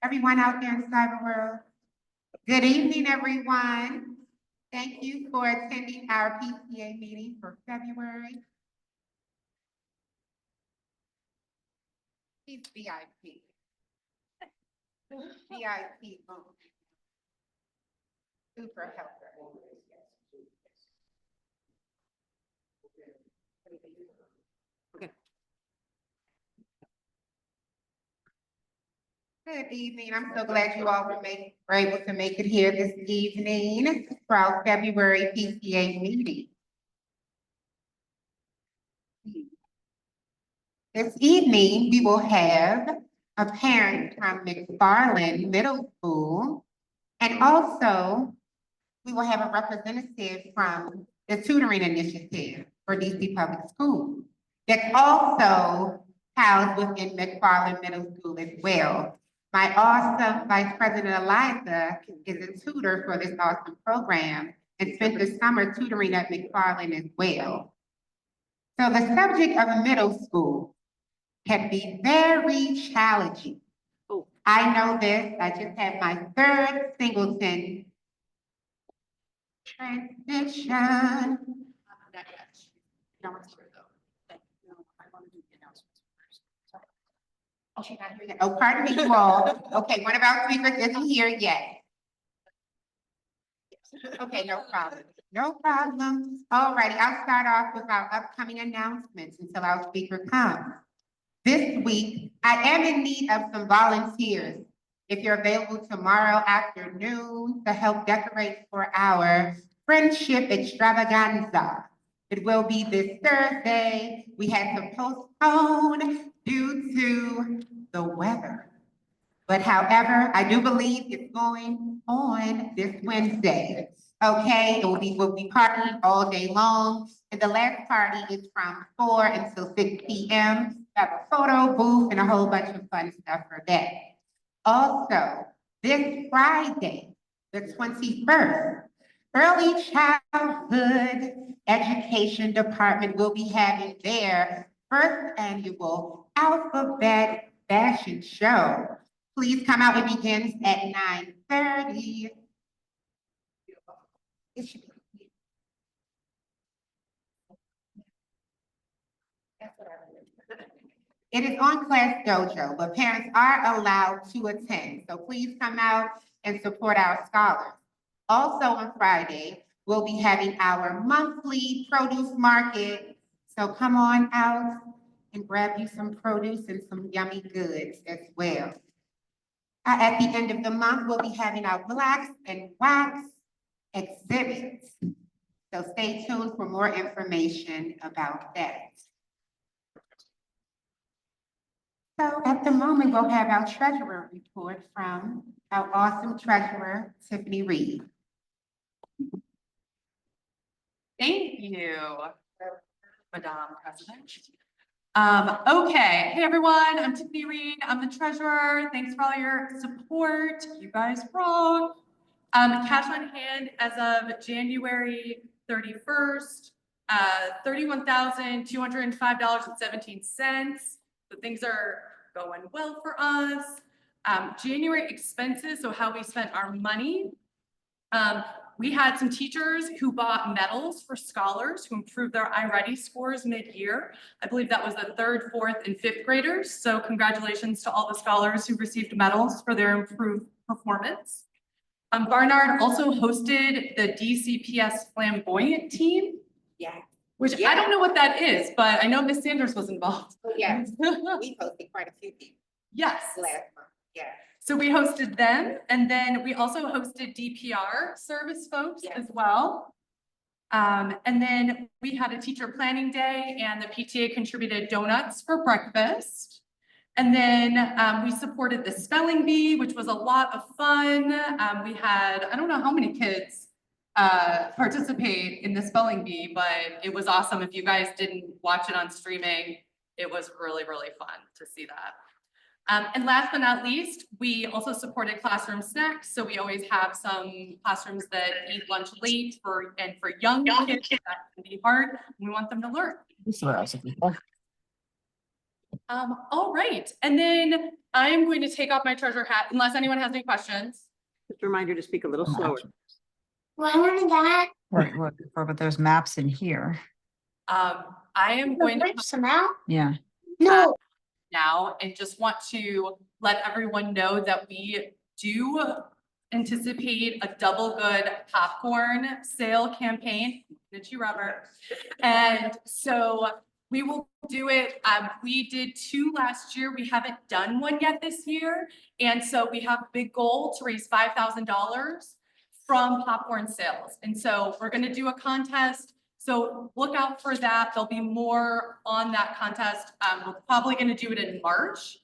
everyone out there in cyber world. Good evening, everyone. Thank you for attending our PTA meeting for February. He's VIP. VIP. Super helper. Okay. Good evening. I'm so glad you all were able to make it here this evening for our February PTA meeting. This evening, we will have a parent from McFarland Middle School, and also we will have a representative from the tutoring initiative for DC Public Schools that's also housed within McFarland Middle School as well. My awesome Vice President Eliza is a tutor for this awesome program and spent the summer tutoring at McFarland as well. So the subject of middle school can be very challenging. Oh. I know this. I just had my third singleton transition. Oh, she's not here yet. Oh, pardon me, you all. Okay, one of our speakers isn't here yet. Okay, no problem. No problem. All righty, I'll start off with our upcoming announcements until our speaker comes. This week, I am in need of some volunteers. If you're available tomorrow afternoon to help decorate for our friendship extravaganza. It will be this Thursday. We had to postpone due to the weather. But however, I do believe it's going on this Wednesday. Okay, we'll be partying all day long. And the last party is from 4 until 6 p.m. Have a photo booth and a whole bunch of fun stuff for that. Also, this Friday, the 21st, Early Childhood Education Department will be having their first annual Alphabet Fashion Show. Please come out. It begins at 9:30. It should be. It is on Class Dojo, but parents are allowed to attend. So please come out and support our scholars. Also on Friday, we'll be having our monthly produce market. So come on out and grab you some produce and some yummy goods as well. At the end of the month, we'll be having our blacks and wax exhibits. So stay tuned for more information about that. So at the moment, we'll have our treasurer report from our awesome treasurer, Tiffany Reed. Thank you, Madam President. Okay, hey everyone, I'm Tiffany Reed. I'm the treasurer. Thanks for all your support. You guys rock. Cash on hand as of January 31st, $31,205.17. So things are going well for us. January expenses, so how we spent our money. We had some teachers who bought medals for scholars who improved their iReady scores mid-year. I believe that was the 3rd, 4th, and 5th graders. So congratulations to all the scholars who received medals for their improved performance. Barnard also hosted the DCPS Flamboyant team. Yeah. Which I don't know what that is, but I know Miss Sanders was involved. Oh, yeah, we hosted quite a few people Yes. last month, yeah. So we hosted them, and then we also hosted DPR service folks as well. And then we had a teacher planning day, and the PTA contributed donuts for breakfast. And then we supported the spelling bee, which was a lot of fun. We had, I don't know how many kids participate in the spelling bee, but it was awesome. If you guys didn't watch it on streaming, it was really, really fun to see that. And last but not least, we also supported classroom snacks. So we always have some classrooms that eat lunch late for young kids, that can be hard. We want them to learn. All right, and then I am going to take off my treasure hat unless anyone has any questions. Just a reminder to speak a little slower. What was that? Right, what, but there's maps in here. I am going to Rip some out? Yeah. No. now and just want to let everyone know that we do anticipate a double good popcorn sale campaign. Did you, Robert? And so we will do it. We did 2 last year. We haven't done one yet this year. And so we have a big goal to raise $5,000 from popcorn sales. And so we're going to do a contest. So look out for that. There'll be more on that contest. We're probably going to do it in March.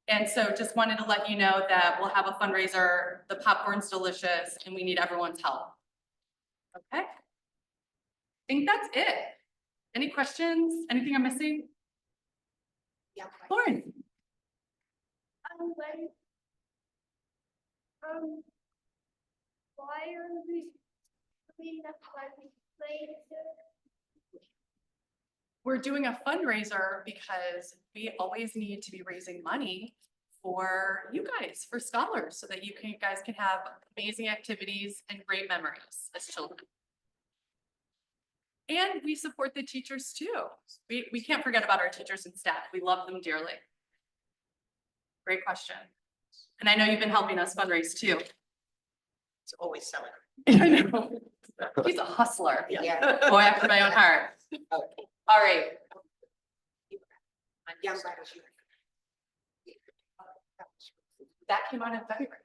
And so just wanted to let you know that we'll have a fundraiser. The popcorn's delicious and we need everyone's help. Okay. I think that's it. Any questions? Anything I'm missing? Yeah. Lauren? Why are we doing the fundraiser? We're doing a fundraiser because we always need to be raising money for you guys, for scholars, so that you guys can have amazing activities and great memories as children. And we support the teachers too. We can't forget about our teachers and staff. We love them dearly. Great question. And I know you've been helping us fundraise too. It's always selling. I know. He's a hustler. Yeah. Boy after my own heart. All right. That came out in February.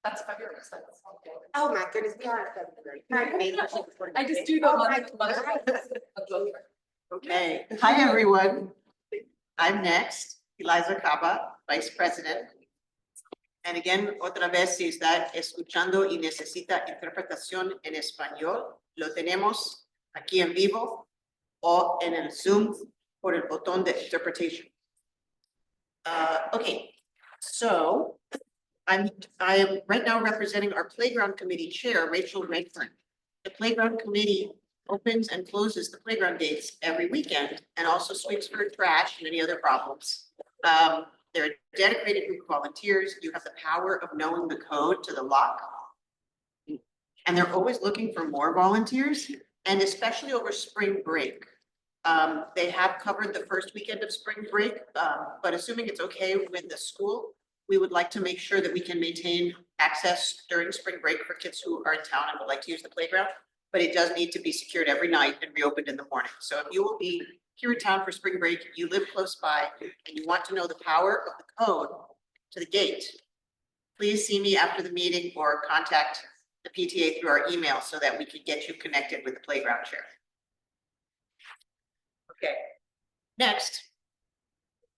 That's February. So that's all good. Oh, my goodness, we are in February. I just do the Oh, my month. Okay, hi, everyone. I'm next, Eliza Caba, Vice President. And again, otra vez, si está escuchando y necesita interpretación en español, lo tenemos aquí en vivo o en el Zoom por el botón de interpretation. Okay, so I am right now representing our Playground Committee Chair, Rachel Redfern. The Playground Committee opens and closes the playground gates every weekend and also sweeps for trash and any other problems. They're a dedicated group of volunteers. You have the power of knowing the code to the lock. And they're always looking for more volunteers, and especially over spring break. They have covered the first weekend of spring break, but assuming it's okay with the school, we would like to make sure that we can maintain access during spring break for kids who are in town and would like to use the playground. But it does need to be secured every night and reopened in the morning. So if you will be here in town for spring break, you live close by, and you want to know the power of the code to the gate, please see me after the meeting or contact the PTA through our email so that we can get you connected with the playground chair. Okay, next,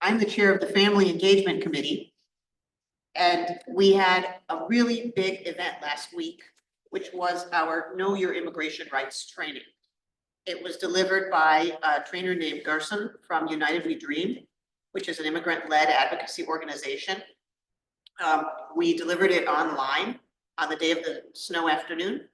I'm the chair of the Family Engagement Committee. And we had a really big event last week, which was our Know Your Immigration Rights training. It was delivered by a trainer named Gerson from United We Dream, which is an immigrant-led advocacy organization. We delivered it online on the day of the snow afternoon.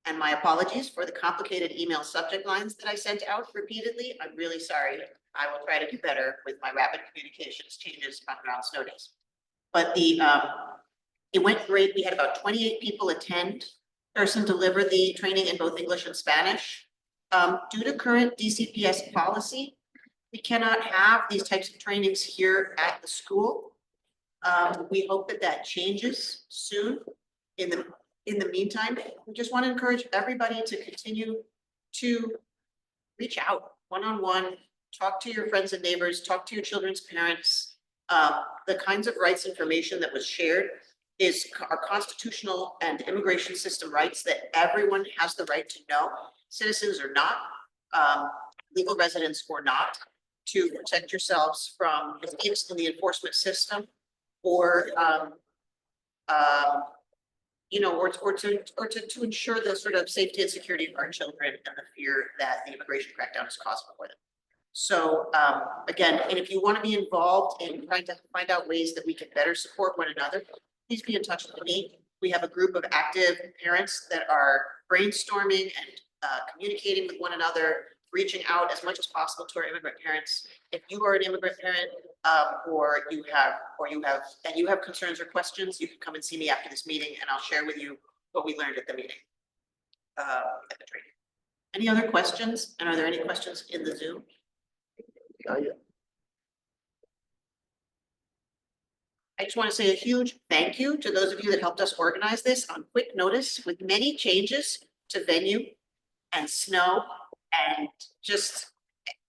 And my apologies for the complicated email subject lines that I sent out repeatedly. I'm really sorry. I will try to do better with my rapid communications changes around snow days. But it went great. We had about 28 people attend. Gerson delivered the training in both English and Spanish. Due to current DCPS policy, we cannot have these types of trainings here at the school. We hope that that changes soon. In the meantime, we just want to encourage everybody to continue to reach out one-on-one, talk to your friends and neighbors, talk to your children's parents. The kinds of rights information that was shared is our constitutional and immigration system rights that everyone has the right to know. Citizens or not, legal residents or not, to protect yourselves from mistakes in the enforcement system, or to ensure the sort of safety and security of our children and the fear that the immigration crackdown has caused for them. So again, and if you want to be involved in trying to find out ways that we can better support one another, please be in touch with me. We have a group of active parents that are brainstorming and communicating with one another, reaching out as much as possible to our immigrant parents if you are an immigrant parent, or you have concerns or questions, you can come and see me after this meeting and I'll share with you what we learned at the meeting. At the training. Any other questions? And are there any questions in the Zoom? I just want to say a huge thank you to those of you that helped us organize this on quick notice with many changes to venue and snow and just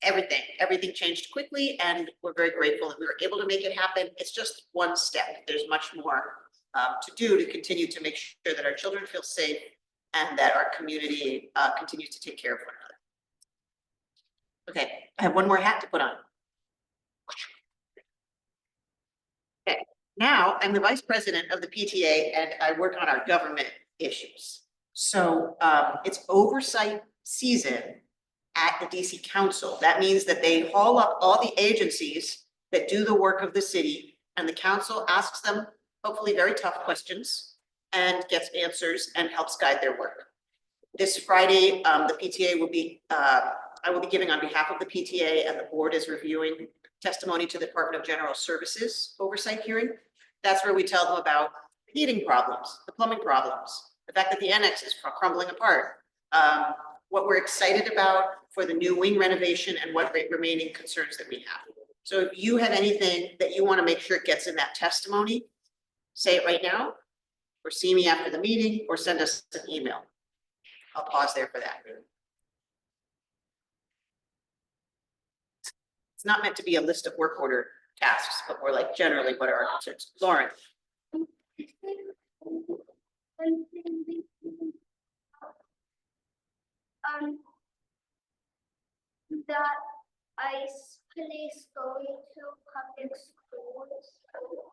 everything changed quickly, and we're very grateful that we were able to make it happen. It's just one step. There's much more to do to continue to make sure that our children feel safe and that our community continues to take care of one another. Okay, I have one more hat to put on. Okay, now I'm the vice president of the PTA and I work on our government issues. So it's oversight season at the DC Council. That means that they haul up all the agencies that do the work of the city, and the council asks them hopefully very tough questions and gets answers and helps guide their work. This Friday, the PTA will be, I will be giving on behalf of the PTA, and the board is reviewing testimony to the Department of General Services oversight hearing. That's where we tell them about heating problems, the plumbing problems, the fact that the annex is crumbling apart, what we're excited about for the new wing renovation, and what remaining concerns that we have. So if you have anything that you want to make sure gets in that testimony, say it right now, or see me after the meeting, or send us an email. I'll pause there for that. It's not meant to be a list of work order tasks, but more like generally what are our concerns. Lauren. That ICE police going to public schools.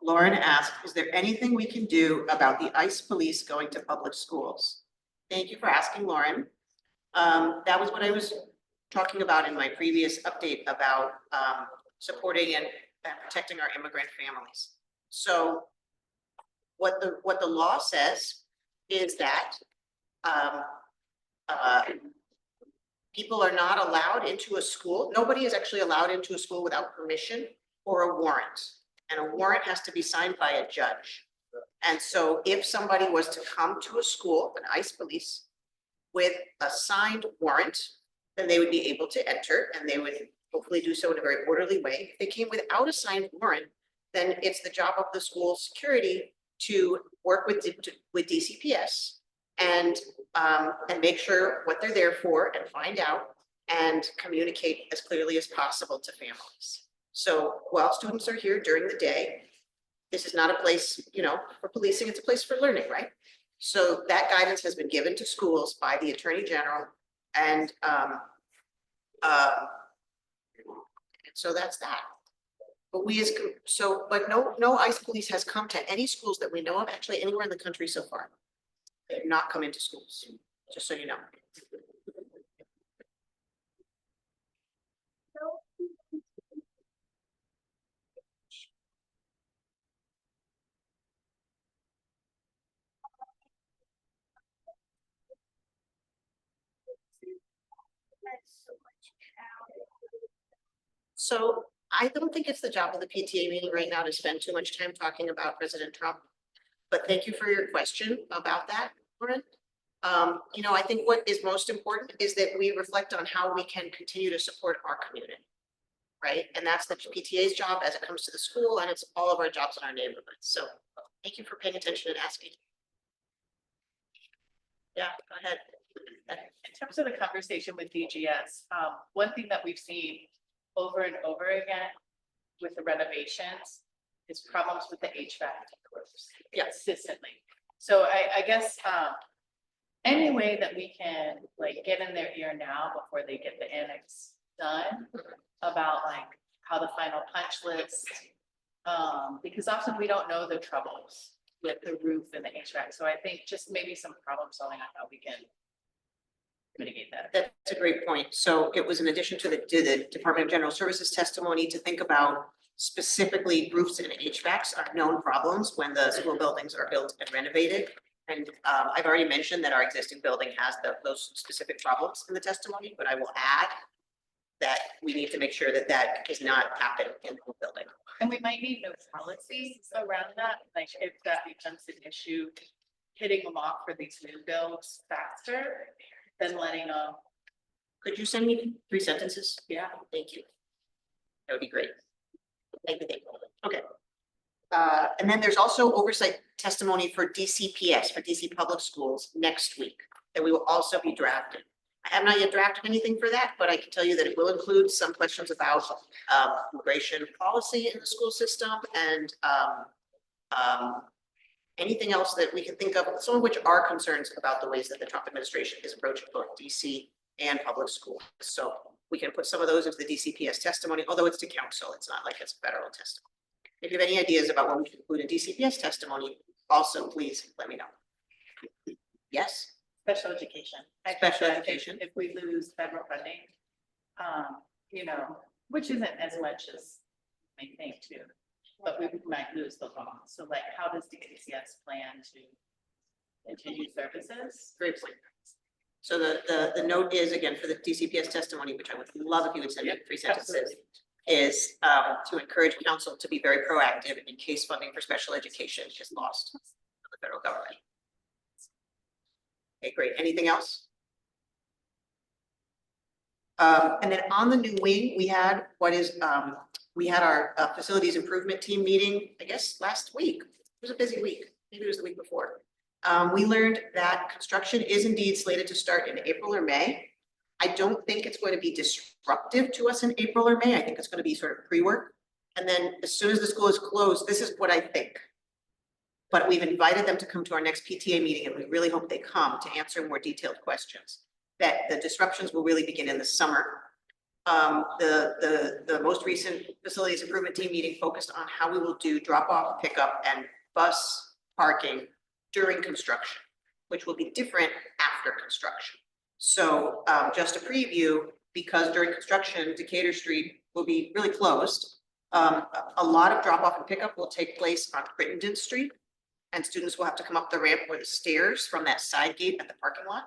Lauren asked, is there anything we can do about the ICE police going to public schools? Thank you for asking, Lauren. That was what I was talking about in my previous update about supporting and protecting our immigrant families. So what the law says is that people are not allowed into a school. Nobody is actually allowed into a school without permission or a warrant. And a warrant has to be signed by a judge. And so if somebody was to come to a school, an ICE police, with a signed warrant, then they would be able to enter, and they would hopefully do so in a very orderly way. If they came without a signed warrant, then it's the job of the school security to work with DCPS and make sure what they're there for and find out and communicate as clearly as possible to families. So while students are here during the day, this is not a place, you know, for policing, it's a place for learning, right? So that guidance has been given to schools by the Attorney General, and so that's that. But no ICE police has come to any schools that we know of, actually anywhere in the country so far. They have not come into schools, just so you know. So I don't think it's the job of the PTA meeting right now to spend too much time talking about President Trump. But thank you for your question about that, Lauren. You know, I think what is most important is that we reflect on how we can continue to support our community, right? And that's the PTA's job as it comes to the school, and it's all of our jobs in our neighborhoods. So thank you for paying attention and asking. Yeah, go ahead. In terms of the conversation with DGS, one thing that we've seen over and over again with the renovations is problems with the HVAC consistently. So I guess any way that we can like get in their ear now before they get the annex done about like how the final punch list, because often we don't know the troubles with the roof and the HVAC. So I think just maybe some problem solving on how we can mitigate that. That's a great point. So it was in addition to the Department of General Services testimony to think about specifically roofs and HVACs are known problems when the school buildings are built and renovated. And I've already mentioned that our existing building has those specific problems in the testimony, but I will add that we need to make sure that that does not happen in the building. And we might need no policies around that, like if that becomes an issue, hitting them off for these new builds faster than letting them, Could you send me 3 sentences? yeah. Thank you. That would be great. Thank you. Okay. And then there's also oversight testimony for DCPS, for DC Public Schools next week, that we will also be drafting. I have not yet drafted anything for that, but I can tell you that it will include some questions about immigration policy in the school system and anything else that we can think of, some of which are concerns about the ways that the Trump administration is approaching both DC and public schools. So we can put some of those into the DCPS testimony, although it's to council, it's not like it's federal testimony. If you have any ideas about what we can include in DCPS testimony, also please let me know. Yes? Special education. I think Special that education. If we lose federal funding, you know, which isn't as much as we think too, but we might lose the law. So like, how does DCS plan to continue services? Great point. So the note is, again, for the DCPS testimony, which I would love if you would send me 3 sentences, Absolutely. is to encourage council to be very proactive in case funding for special education is lost from the federal government. Okay, great. Anything else? And then on the new wing, we had we had our facilities improvement team meeting, I guess, last week. It was a busy week. Maybe it was the week before. We learned that construction is indeed slated to start in April or May. I don't think it's going to be disruptive to us in April or May. I think it's going to be sort of pre-work. And then as soon as the school is closed, this is what I think. But we've invited them to come to our next PTA meeting, and we really hope they come to answer more detailed questions. That the disruptions will really begin in the summer. The most recent facilities improvement team meeting focused on how we will do drop-off, pickup, and bus parking during construction, which will be different after construction. So just a preview, because during construction, Decatur Street will be really closed. A lot of drop-off and pickup will take place on Crittenden Street, and students will have to come up the ramp or the stairs from that side gate at the parking lot.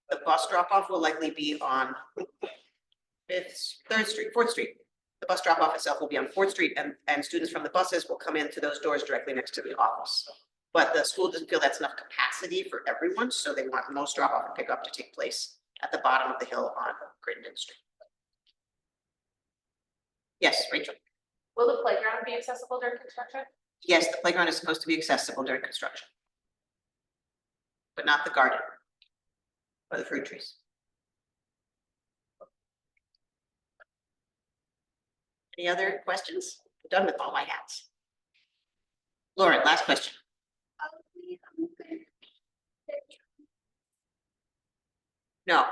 The bus drop-off will likely be on 3rd Street, 4th Street. The bus drop-off itself will be on 4th Street, and students from the buses will come into those doors directly next to the office. But the school doesn't feel that's enough capacity for everyone, so they want most drop-off and pickup to take place at the bottom of the hill on Crittenden Street. Yes, Rachel. Will the playground be accessible during construction? Yes, the playground is supposed to be accessible during construction. But not the garden. Or the fruit trees. Any other questions? I'm done with all my hats. Lauren, last question. No.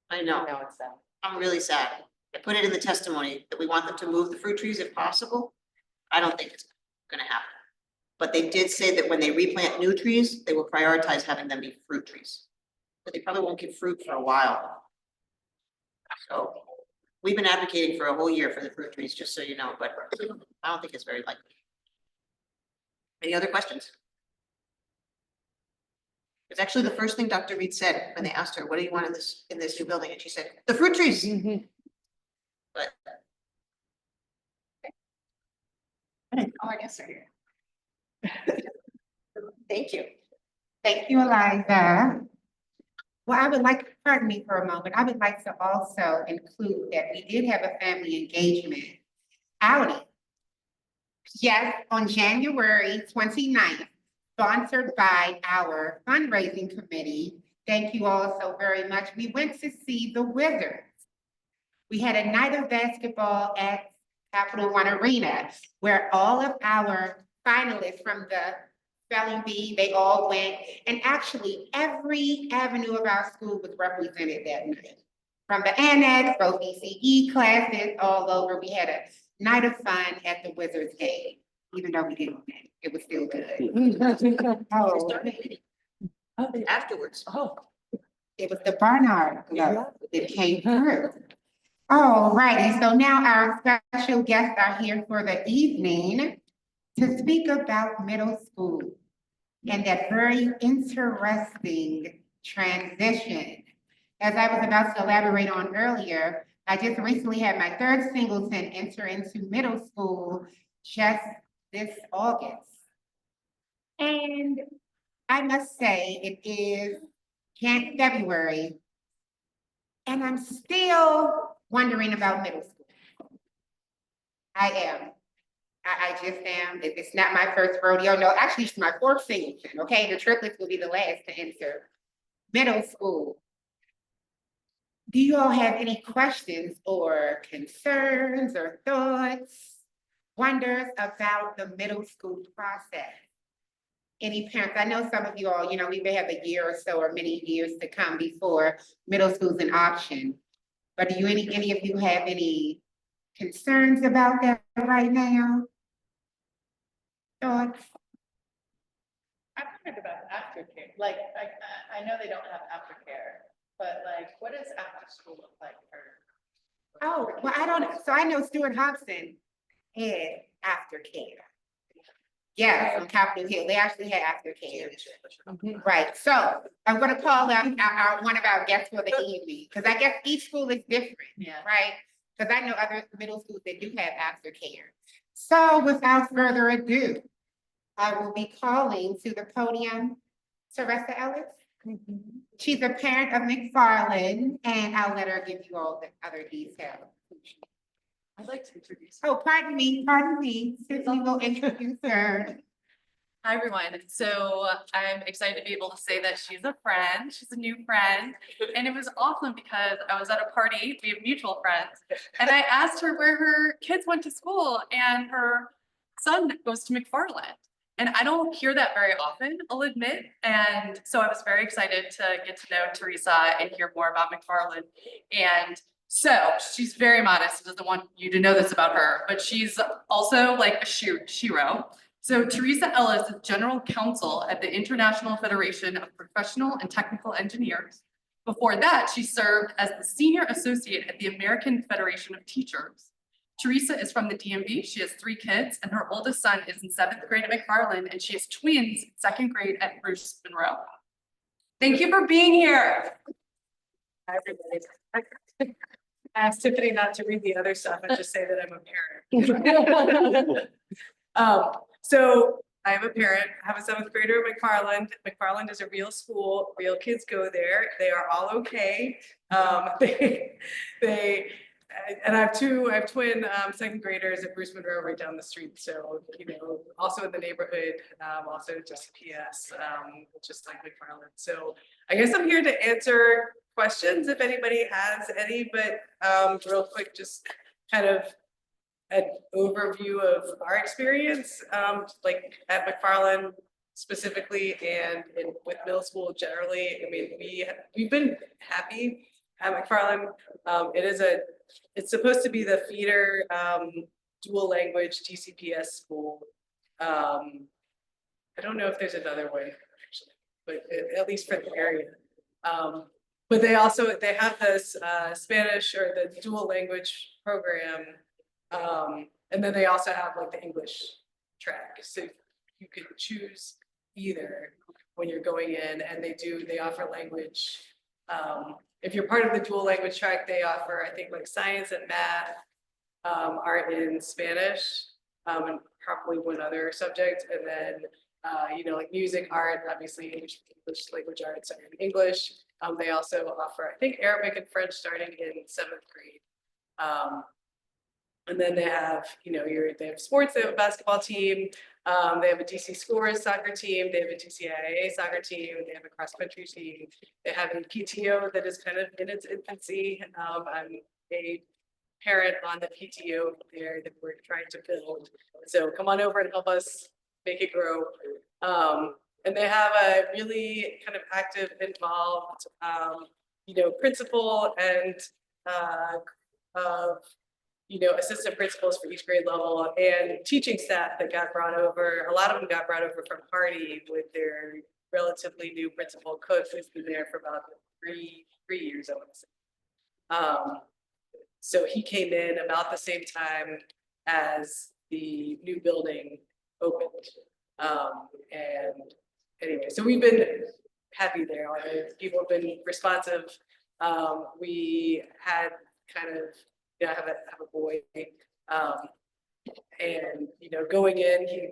I know. No, it's that. I'm really sad. I put it in the testimony that we want them to move the fruit trees if possible. I don't think it's gonna happen. But they did say that when they replant new trees, they will prioritize having them be fruit trees. But they probably won't give fruit for a while. So we've been advocating for a whole year for the fruit trees, just so you know, but I don't think it's very likely. Any other questions? It's actually the first thing Dr. Reed said when they asked her, what do you want in this new building? And she said, the fruit trees. But Oh, I guess they're here. thank you. Thank you, Eliza. Well, I would like, pardon me for a moment, I would like to also include that we did have a family engagement outing. Yes, on January 29th, sponsored by our fundraising committee. Thank you all so very much. We went to see the Wizards. We had a night of basketball at Capital One Arena, where all of our finalists from the spelling bee, they all went, and actually every avenue of our school was represented that night. From the annex, both ECE classes, all over. We had a night of fun at the Wizards game, even though we didn't win. It was still good. Oh, Afterwards. Oh. it was the Barnard Club that came through. All righty, so now our special guests are here for the evening to speak about middle school and that very interesting transition as I was about to elaborate on earlier, I just recently had my third singleton enter into middle school just this August. And I must say, it is February, and I'm still wondering about middle school. I am. I just am. It's not my first rodeo. No, actually, it's my fourth singleton, okay? The triplets will be the last to enter middle school. Do you all have any questions or concerns or thoughts, wonders about the middle school process? Any parents, I know some of you all, we may have a year or so or many years to come before middle school's an option. But do any of you have any concerns about that right now? Thoughts? I'm wondering about aftercare, like, I know they don't have aftercare, but like, what does after school look like for? Oh, well, I know Stuart Hobson had aftercare. Yeah, on Capitol Hill, they actually had aftercare. Right, so I'm gonna call up one of our guests for the evening, because I guess each school is different, Yeah. right? Because I know other middle schools that do have aftercare. So without further ado, I will be calling to the podium Teresa Ellis. She's a parent of McFarland, and I'll let her give you all the other details. I'd like to introduce. Oh, pardon me, Sydney will introduce her. Hi, everyone. So I'm excited to be able to say that she's a friend. She's a new friend. And it was awesome because I was at a party, we have mutual friends, and I asked her where her kids went to school, and her son goes to McFarland. And I don't hear that very often, I'll admit. And so I was very excited to get to know Teresa and hear more about McFarland. And so she's very modest, doesn't want you to know this about her, but she's also like a shiro. So Teresa Ellis is General Counsel at the International Federation of Professional and Technical Engineers. Before that, she served as the Senior Associate at the American Federation of Teachers. Teresa is from the DMV. She has 3 kids, and her oldest son is in 7th grade at McFarland, and she has twins in 2nd grade at Bruce Monroe. Thank you for being here. Hi, everybody. I asked Tiffany not to read the other stuff and just say that I'm a parent. So I am a parent, I have a 7th grader at McFarland. McFarland is a real school, real kids go there. They are all okay. And I have twin 2nd graders at Bruce Monroe right down the street. So, also in the neighborhood, also just PS, just like McFarland. So I guess I'm here to answer questions if anybody has any, but real quick, just kind of an overview of our experience, like at McFarland specifically and with middle school generally. I mean, we've been happy at McFarland. It's supposed to be the feeder dual language TCPS school. I don't know if there's another one actually, but at least for the area. But they have this Spanish or the dual language program. And then they also have like the English track. So you could choose either when you're going in, and they offer language. If you're part of the dual language track, they offer, I think, like science and math are in Spanish, and probably one other subject. And then, like music, art, obviously English language arts are in English. They also offer, I think, Arabic and French starting in 7th grade. And then they have, they have sports, they have a basketball team, they have a DC Scores soccer team, they have a DCIA soccer team, they have a cross country team, they have a PTO that is kind of in its infancy. I'm a parent on the PTO there that we're trying to build. So come on over and help us make it grow. And they have a really kind of active, involved, principal and assistant principals for each grade level and teaching staff that got brought over. A lot of them got brought over from Hardy with their relatively new principal Cook, who's been there for about three years, I want to say. So he came in about the same time as the new building opened. And anyway, so we've been happy there. People have been responsive. We had kind of, you know, have a boy, and, you know, going in, he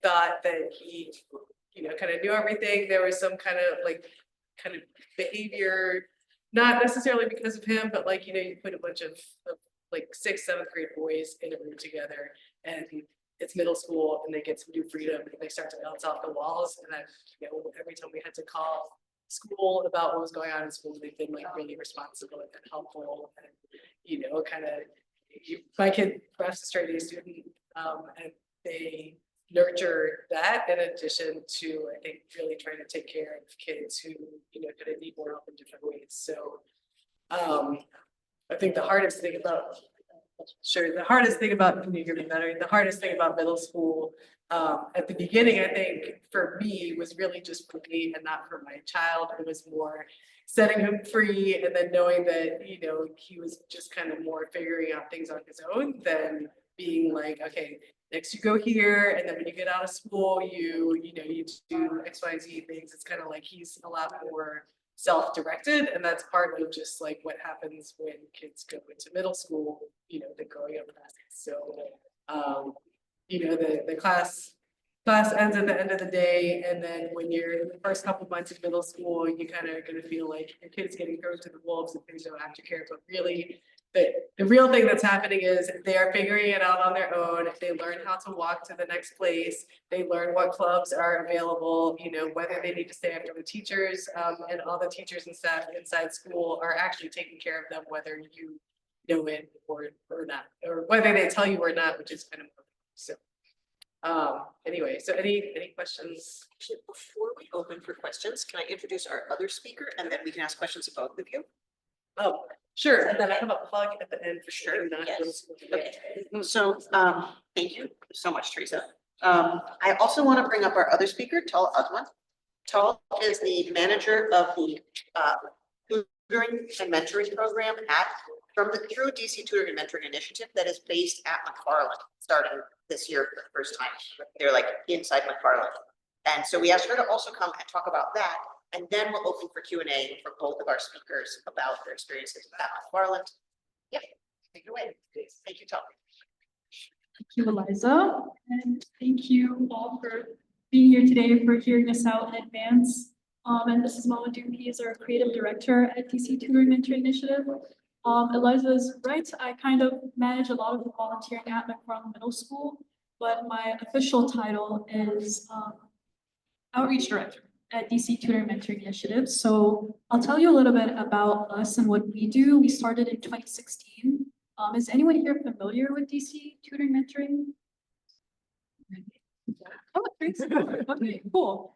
thought that he, you know, kind of knew everything. There was some kind of behavior, not necessarily because of him, but like, you know, you put a bunch of like 6th, 7th grade boys in a room together, and it's middle school, and they get some new freedom, and they start to bounce off the walls. And you know, every time we had to call school about what was going on in school, they've been like really responsible and helpful, and, you know, kind of, my kid, Russ, a straight A student, and they nurture that in addition to, I think, really trying to take care of kids who, you know, kind of need more help in different ways. So, I think the hardest thing about, the hardest thing about middle school, at the beginning, I think for me was really just for me and not for my child. It was more setting him free and then knowing that, you know, he was just kind of more figuring out things on his own than being like, okay, next you go here, and then when you get out of school, you know, you do X, Y, Z things. It's kind of like he's a lot more self-directed, and that's part of just like what happens when kids go into middle school, you know, the growing up process. So, you know, the class ends at the end of the day, and then when you're in the first couple months of middle school, you kind of are gonna feel like your kid's getting thrown to the wolves and things don't have to care. But really, the real thing that's happening is they are figuring it out on their own. They learn how to walk to the next place. They learn what clubs are available, you know, whether they need to stay after the teachers, and all the teachers and staff inside school are actually taking care of them, whether you know it or not, or whether they tell you or not, which is kind of so. Anyway, so any questions? Actually, before we open for questions, can I introduce our other speaker, and then we can ask questions of both of you? Oh, sure. And then I have a plug at the end for sure. Yes. Okay. So, thank you so much, Teresa. I also want to bring up our other speaker, Tal Osman. Tal is the manager of the tutoring and mentoring program through DC Tutoring and Mentoring Initiative that is based at McFarland, starting this year for the first time. They're like inside McFarland. And so we asked her to also come and talk about that. And then we'll open for Q&A for both of our speakers about their experiences at McFarland. Yeah, take it away. Thank you, Tal. Thank you, Eliza, and thank you all for being here today, for hearing us out in advance. And this is Mama Doopy, he's our creative director at DC Tutoring Mentoring Initiative. Eliza is right, I kind of manage a lot of the volunteering at McFarland Middle School, but my official title is Outreach Director at DC Tutoring Mentoring Initiative. So I'll tell you a little bit about us and what we do. We started in 2016. Is anyone here familiar with DC Tutoring Mentoring? Oh, thanks. Okay, cool.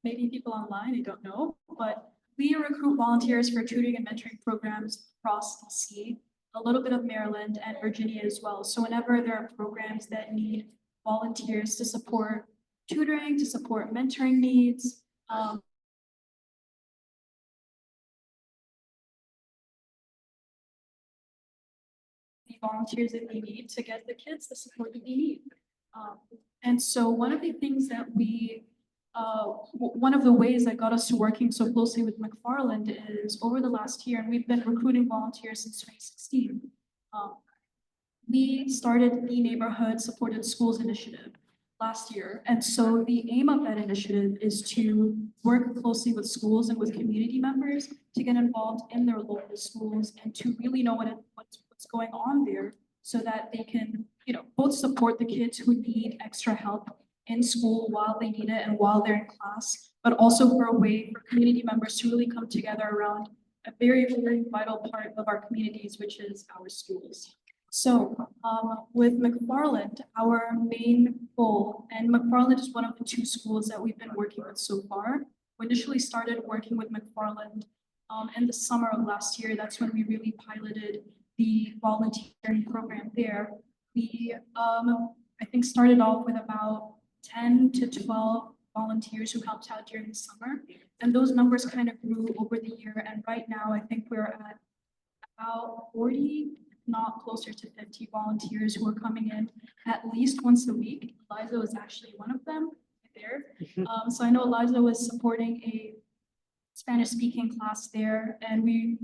Maybe people online, I don't know, but we recruit volunteers for tutoring and mentoring programs across DC, a little bit of Maryland and Virginia as well. So whenever there are programs that need volunteers to support tutoring, to support mentoring needs, the volunteers that they need to get the kids the support that they need. And so one of the things that one of the ways that got us to working so closely with McFarland is over the last year, and we've been recruiting volunteers since 2016. We started the Neighborhood Supported Schools Initiative last year. And so the aim of that initiative is to work closely with schools and with community members to get involved in their local schools and to really know what's going on there so that they can, you know, both support the kids who need extra help in school while they need it and while they're in class, but also for a way for community members to really come together around a very, very vital part of our communities, which is our schools. So with McFarland, our main goal, and McFarland is one of the 2 schools that we've been working with so far. We initially started working with McFarland in the summer of last year. That's when we really piloted the volunteering program there. We, I think, started off with about 10 to 12 volunteers who helped out during the summer. And those numbers kind of grew over the year. And right now, I think we're at about 40, not closer to 50 volunteers who are coming in at least once a week. Eliza was actually one of them there. So I know Eliza was supporting a Spanish-speaking class there, and we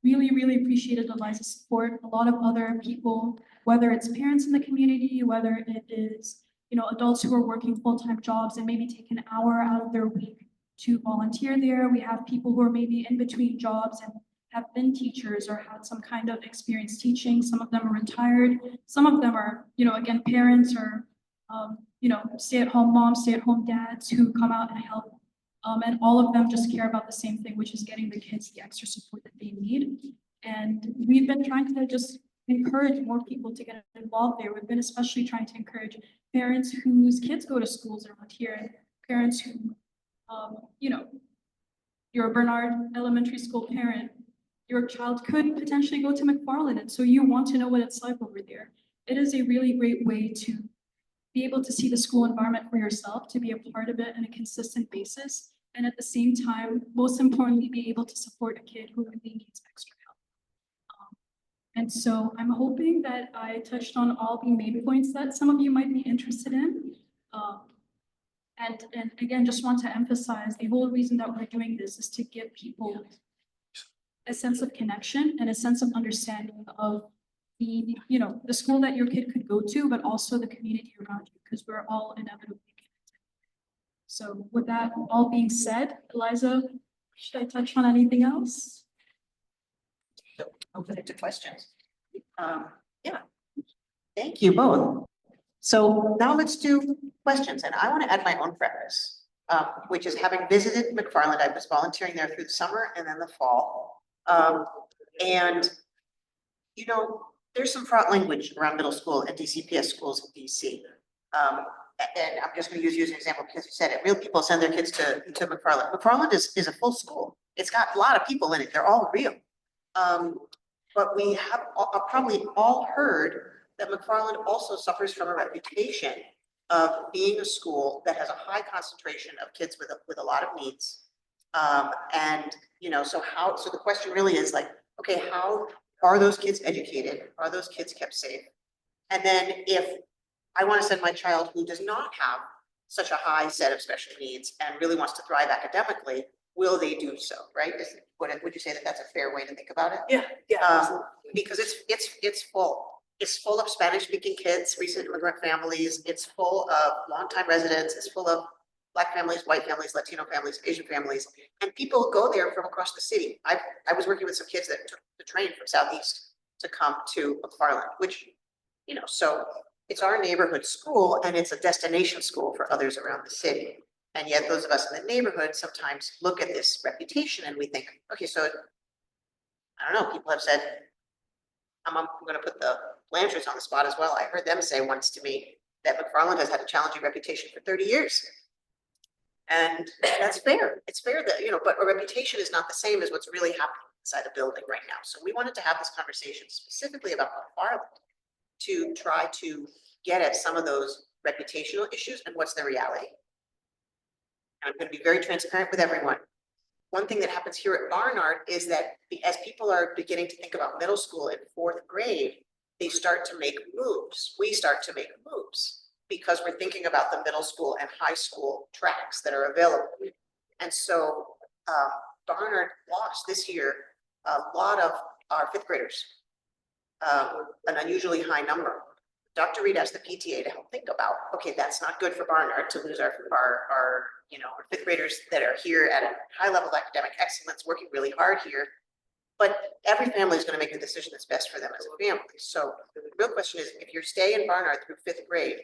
really appreciated Eliza's support. A lot of other people, whether it's parents in the community, whether it is, adults who are working full-time jobs and maybe take an hour out of their week to volunteer there. We have people who are maybe in between jobs and have been teachers or had some kind of experience teaching. Some of them are retired. Some of them are, again, parents or, stay-at-home moms, stay-at-home dads who come out and help. And all of them just care about the same thing, which is getting the kids the extra support that they need. And we've been trying to just encourage more people to get involved there. We've been especially trying to encourage parents whose kids go to schools around here, and parents who, you're a Barnard Elementary School parent, your child could potentially go to McFarland, and so you want to know what it's like over there. It is a really great way to be able to see the school environment for yourself, to be a part of it on a consistent basis, and at the same time, most importantly, be able to support a kid who really needs extra help. And so I'm hoping that I touched on all the main points that some of you might be interested in. And again, just want to emphasize the whole reason that we're doing this is to give people a sense of connection and a sense of understanding of the school that your kid could go to, but also the community around you, because we're all inevitably connected. So with that all being said, Eliza, should I touch on anything else? Open it to questions. Yeah. Thank you both. So now let's do questions, and I want to add my own preface, which is having visited McFarland. I was volunteering there through the summer and then the fall. And there's some fraught language around middle school and DCPS schools in DC. And I'm just going to use you as an example because you said it. Real people send their kids to McFarland. McFarland is a full school. It's got a lot of people in it. They're all real. But we have probably all heard that McFarland also suffers from a reputation of being a school that has a high concentration of kids with a lot of needs. So the question really is like, okay, how are those kids educated? Are those kids kept safe? And then if I want to send my child who does not have such a high set of special needs and really wants to thrive academically, will they do so, right? Would you say that that's a fair way to think about it? Yeah. Because it's full. It's full of Spanish-speaking kids, recent immigrant families. It's full of longtime residents. It's full of Black families, white families, Latino families, Asian families, and people go there from across the city. I was working with some kids that took the train from Southeast to come to McFarland, which, so it's our neighborhood school and it's a destination school for others around the city. And yet those of us in the neighborhood sometimes look at this reputation and we think, okay, so I don't know, people have said, I'm going to put the Blanchards on the spot as well. I heard them say once to me that McFarland has had a challenging reputation for 30 years. And that's fair. It's fair that, but a reputation is not the same as what's really happening inside a building right now. So we wanted to have this conversation specifically about McFarland to try to get at some of those reputational issues and what's the reality. I'm going to be very transparent with everyone. One thing that happens here at Barnard is that as people are beginning to think about middle school in 4th grade, they start to make moves. We start to make moves because we're thinking about the middle school and high school tracks that are available. And so Barnard lost this year a lot of our 5th graders, an unusually high number. Dr. Reed asked the PTA to help think about, okay, that's not good for Barnard to lose our 5th graders that are here at a high level of academic excellence, working really hard here. But every family is going to make the decision that's best for them as a family. So the real question is, if you're staying in Barnard through 5th grade,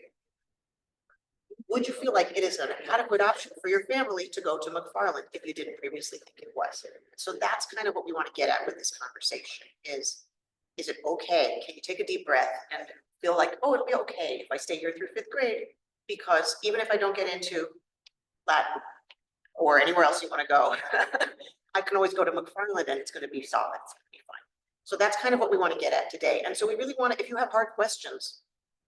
would you feel like it is an adequate option for your family to go to McFarland if you didn't previously think it was? So that's kind of what we want to get at with this conversation is it okay? Can you take a deep breath and feel like, oh, it'll be okay if I stay here through 5th grade? Because even if I don't get into Latin or anywhere else you want to go, I can always go to McFarland and it's going to be solid. It's going to be fine. So that's kind of what we want to get at today. And so we really want to, if you have hard questions,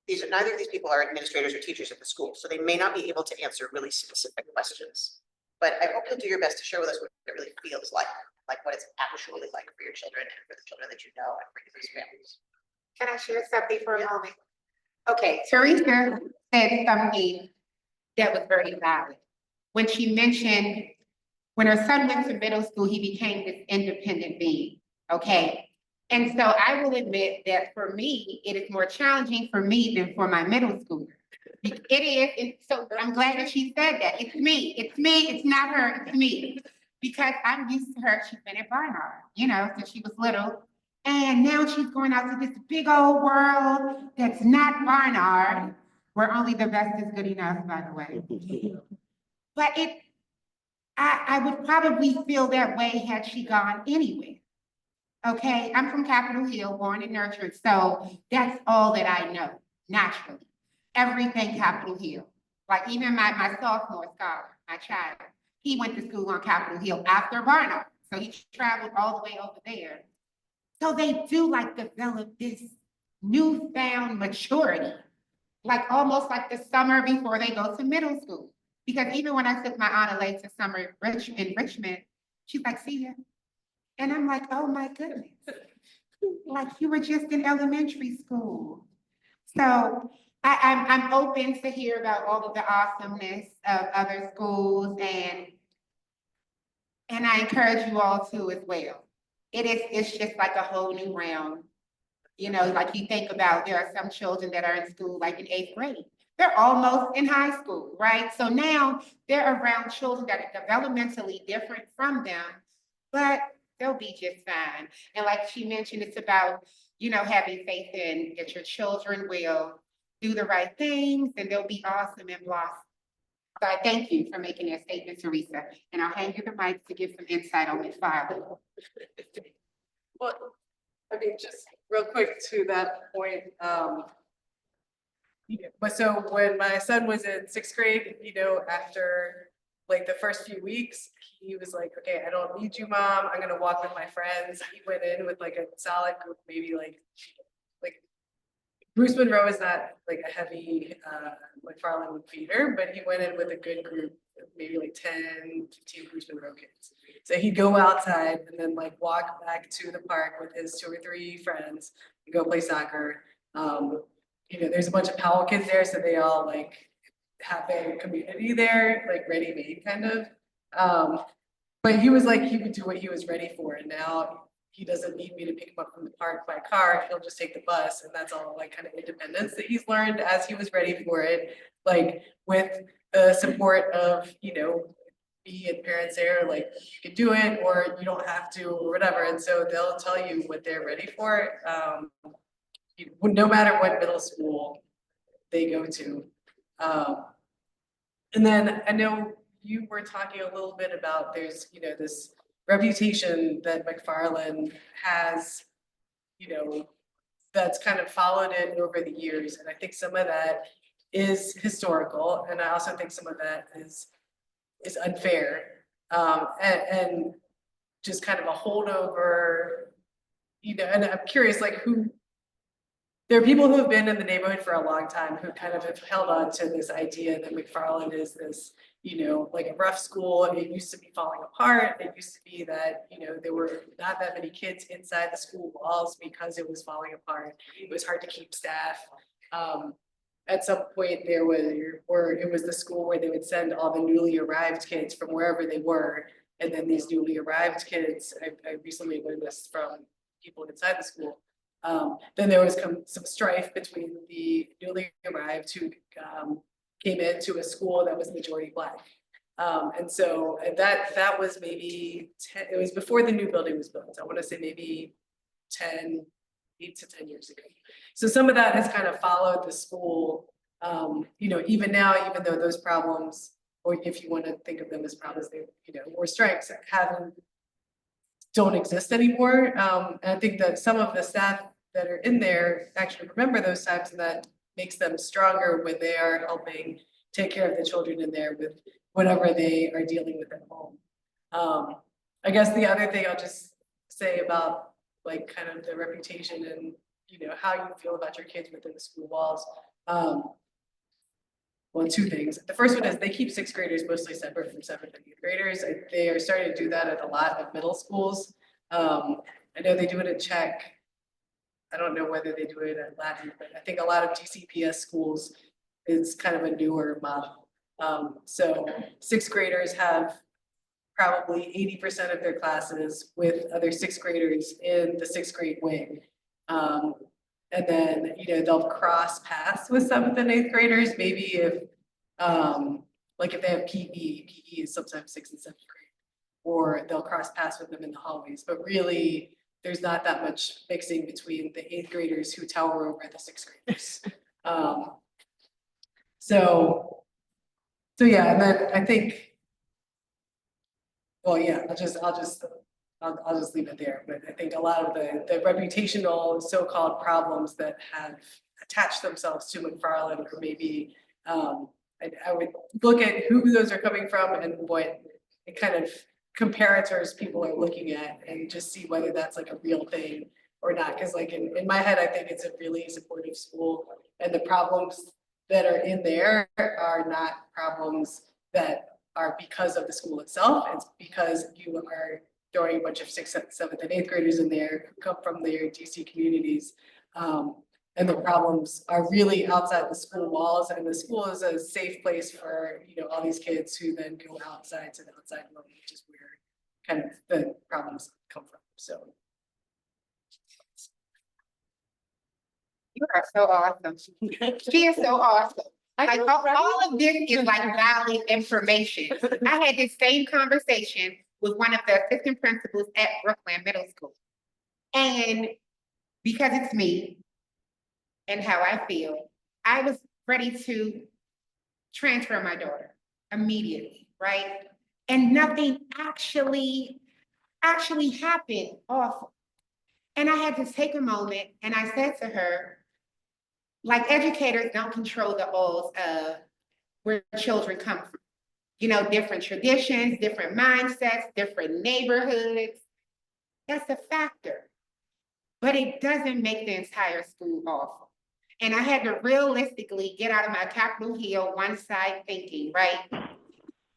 neither of these people are administrators or teachers at the school, so they may not be able to answer really specific questions. But I hope you'll do your best to share with us what it really feels like what it's actually like for your children and for the children that you know and for these families. Can I share something for a moment? Okay, Teresa said something that was very valid. When she mentioned When her son went to middle school, he became this independent being, okay? And so I will admit that for me, it is more challenging for me than for my middle schooler. It is, and so I'm glad that she said that. It's me, it's not her, it's me. Because I'm used to her, she's been at Barnard, you know, since she was little. And now she's going out to this big old world that's not Barnard, where only the best is good enough, by the way. But I would probably feel that way had she gone anywhere. Okay, I'm from Capitol Hill, born and nurtured, so that's all that I know, naturally. Everything Capitol Hill. Like even my sophomore scholar, my child, he went to school on Capitol Hill after Barnard. So he traveled all the way over there. So they do like develop this newfound maturity, like almost like the summer before they go to middle school. Because even when I took my Aunt Elaine to summer in Richmond, she's like, see ya. And I'm like, oh my goodness. Like you were just in elementary school. So I'm open to hear about all of the awesomeness of other schools and I encourage you all to as well. It's just like a whole new realm. You know, like you think about, there are some children that are in school like in 8th grade. They're almost in high school, right? So now they're around children that are developmentally different from them, but they'll be just fine. And like she mentioned, it's about, you know, having faith in that your children will do the right things and they'll be awesome and blossom. So I thank you for making that statement, Teresa, and I'll hand you the mic to give some insight on this file. Well, I mean, just real quick to that point, but so when my son was in 6th grade, you know, after like the first few weeks, he was like, okay, I don't need you, mom. I'm gonna walk with my friends. He went in with like a solid group, maybe like Bruce Monroe is not like a heavy McFarland feeder, but he went in with a good group, maybe like 10, 15 Bruce Monroe kids. So he'd go outside and then like walk back to the park with his 2 or 3 friends and go play soccer. You know, there's a bunch of Powell kids there, so they all like have their community there, like ready-made kind of. But he was like, he would do what he was ready for, and now he doesn't need me to pick him up from the park by car. He'll just take the bus, and that's all like kind of independence that he's learned as he was ready for it, like with the support of, you know, me and parents there, like you can do it or you don't have to or whatever. And so they'll tell you what they're ready for. No matter what middle school they go to. And then I know you were talking a little bit about there's, you know, this reputation that McFarland has, you know, that's kind of followed it over the years. And I think some of that is historical. And I also think some of that is unfair. And just kind of a holdover, you know, and I'm curious, like there are people who have been in the neighborhood for a long time who kind of have held on to this idea that McFarland is this, you know, like a rough school. It used to be falling apart. It used to be that, you know, there were not that many kids inside the school walls because it was falling apart. It was hard to keep staff. At some point there was, or it was the school where they would send all the newly arrived kids from wherever they were. And then these newly arrived kids, I recently learned this from people inside the school. Then there was some strife between the newly arrived who came into a school that was majority Black. And so that was maybe 10, it was before the new building was built. I want to say maybe 8 to 10 years ago. So some of that has kind of followed the school, you know, even now, even though those problems, or if you want to think of them as problems, they, you know, or strikes don't exist anymore. And I think that some of the staff that are in there actually remember those times, and that makes them stronger when they are helping take care of the children in there with whatever they are dealing with at home. I guess the other thing I'll just say about like kind of the reputation and, you know, how you feel about your kids within the school walls. Well, 2 things. The first one is they keep 6th graders mostly separate from 7th and 8th graders. They are starting to do that at a lot of middle schools. I know they do it at Czech. I don't know whether they do it at Latin, but I think a lot of DCPS schools is kind of a newer model. So 6th graders have probably 80% of their classes with other sixth graders in the sixth grade wing. And then, they'll cross paths with seventh and eighth graders, maybe if, like if they have PE is sometimes sixth and seventh grade. Or they'll cross paths with them in the hallways, but really, there's not that much mixing between the eighth graders who tower over the sixth graders. So yeah, and then I think, well, yeah, I'll just leave it there, but I think a lot of the reputational so-called problems that have attached themselves to McFarland, or maybe, I would look at who those are coming from and what kind of comparators people are looking at, and just see whether that's like a real thing or not. Cause like in my head, I think it's a really supportive school, and the problems that are in there are not problems that are because of the school itself. It's because you are throwing a bunch of sixth, seventh, and eighth graders in there who come from their DC communities. And the problems are really outside the school walls, and the school is a safe place for, all these kids who then go outside to the outside world, which is where kind of the problems come from, so. You are so awesome. She is so awesome. Like all of this is like valid information. I had this same conversation with one of the assistant principals at Brookland Middle School. And because it's me and how I feel, I was ready to transfer my daughter immediately, right? And nothing actually happened awful. And I had to take a moment, and I said to her, like, educators don't control the walls of where children come from. Different traditions, different mindsets, different neighborhoods. That's a factor. But it doesn't make the entire school awful. And I had to realistically get out of my Capitol Hill one side thinking, right?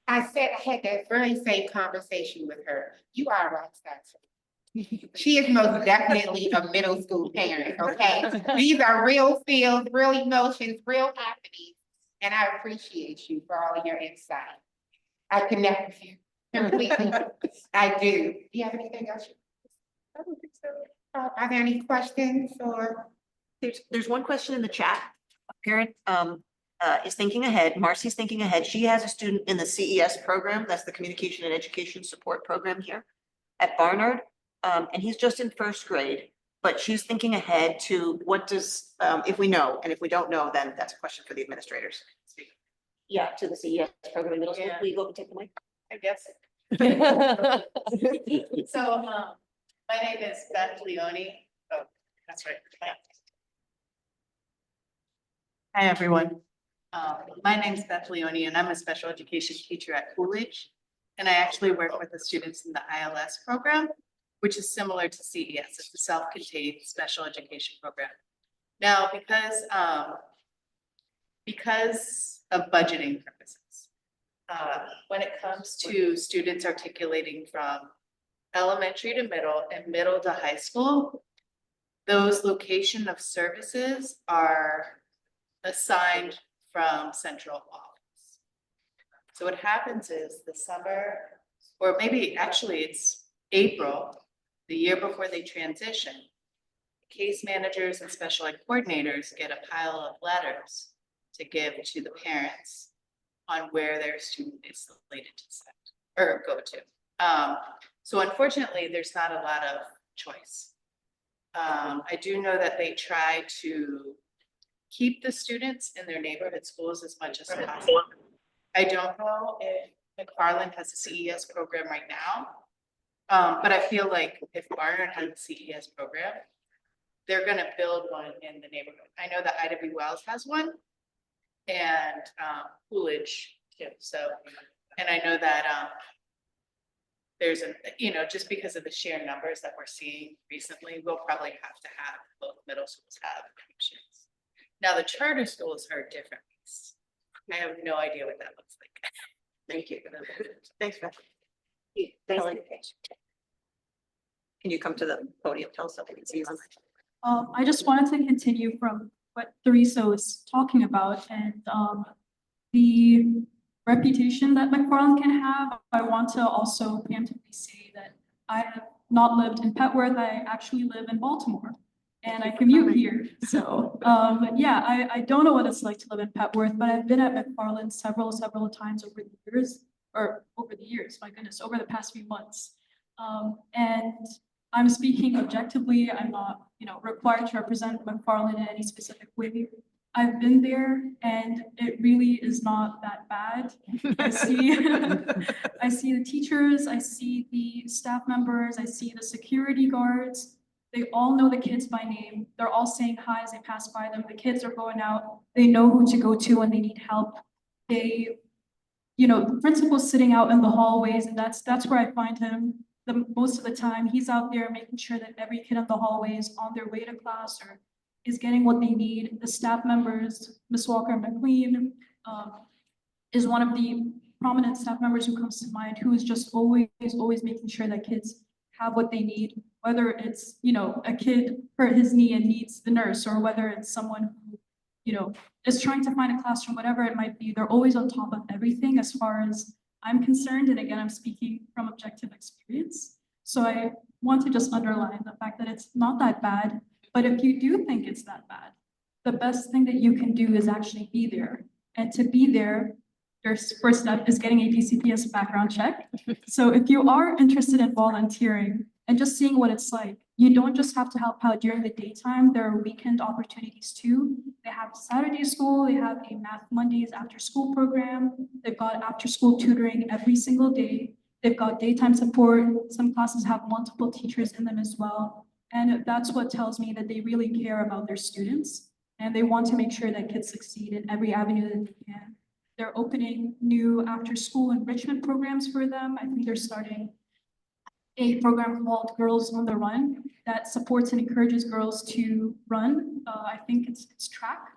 I had that very same conversation with her. You are a rock star. She is most definitely a middle school parent, okay? These are real feels, real emotions, real happenings, and I appreciate you for all of your insight. I connect with you completely. I do. Do you have anything else? I don't think so. Are there any questions or? There's one question in the chat. A parent is thinking ahead. Marcy's thinking ahead. She has a student in the CES program. That's the Communication and Education Support Program here at Barnard. And he's just in first grade, but she's thinking ahead to what does, if we know, and if we don't know, then that's a question for the administrators. Yeah, to the CES program in middle school. Will you go and take the mic? I guess. So, my name is Beth Leone. Oh, that's right. Hi, everyone. My name is Beth Leone, and I'm a special education teacher at Coolidge. And I actually work with the students in the ILS program, which is similar to CES. It's a self-contained special education program. Now, because of budgeting purposes, when it comes to students articulating from elementary to middle and middle to high school, those location of services are assigned from central office. So what happens is the summer, or maybe actually it's April, the year before they transition, case managers and special ed coordinators get a pile of letters to give to the parents on where their student is slated to send or go to. So unfortunately, there's not a lot of choice. I do know that they try to keep the students in their neighborhood schools as much as possible. I don't know if McFarland has a CES program right now. But I feel like if Barnard has a CES program, they're gonna build one in the neighborhood. I know that IW Wells has one and Coolidge too. So, and I know that there's just because of the sheer numbers that we're seeing recently, we'll probably have to have both middle schools have options. Now the charter schools are different. I have no idea what that looks like. Thank you. Thanks, Beth. Can you come to the podium? Tell us something. I just wanted to continue from what Theresa was talking about, and the reputation that McFarland can have, I want to also preemptively say that I have not lived in Petworth. I actually live in Baltimore and I commute here. So, yeah, I don't know what it's like to live in Petworth, but I've been at McFarland several times over the years, my goodness, over the past few months. And I'm speaking objectively. I'm not, required to represent McFarland in any specific way. I've been there and it really is not that bad. I see, I see the teachers, I see the staff members, I see the security guards. They all know the kids by name. They're all saying hi as they pass by them. The kids are going out. They know who to go to when they need help. The principal's sitting out in the hallways, and that's where I find him most of the time. He's out there making sure that every kid in the hallway is on their way to class or is getting what they need. The staff members, Ms. Walker McLean, is one of the prominent staff members who comes to mind, who is just always making sure that kids have what they need, whether it's, a kid hurt his knee and needs the nurse, or whether it's someone who, is trying to find a classroom, whatever it might be. They're always on top of everything as far as I'm concerned. And again, I'm speaking from objective experience. So I want to just underline the fact that it's not that bad. But if you do think it's that bad, the best thing that you can do is actually be there. And to be there, your first step is getting a DCPS background check. So if you are interested in volunteering and just seeing what it's like, you don't just have to help out during the daytime. There are weekend opportunities too. They have Saturday school, they have a Math Mondays after school program. They've got after school tutoring every single day. They've got daytime support. Some classes have multiple teachers in them as well. And that's what tells me that they really care about their students and they want to make sure that kids succeed in every avenue that they can. They're opening new after-school enrichment programs for them. I think they're starting a program called Girls on the Run that supports and encourages girls to run. I think it's track.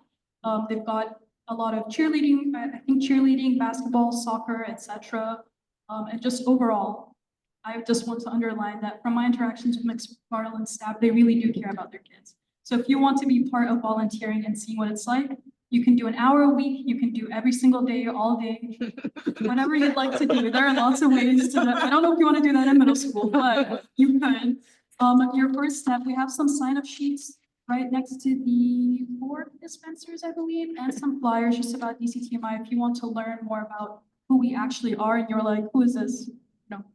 They've got a lot of cheerleading, I think cheerleading, basketball, soccer, etc. And just overall, I just want to underline that from my interactions with McFarland staff, they really do care about their kids. So if you want to be part of volunteering and seeing what it's like, you can do an hour a week, you can do every single day, all day, whatever you'd like to do. There are lots of ways to, I don't know if you want to do that in middle school, but you could. Your first step, we have some sign-up sheets right next to the board dispensers, I believe, and some flyers just about DCTMI if you want to learn more about who we actually are and you're like, who is this?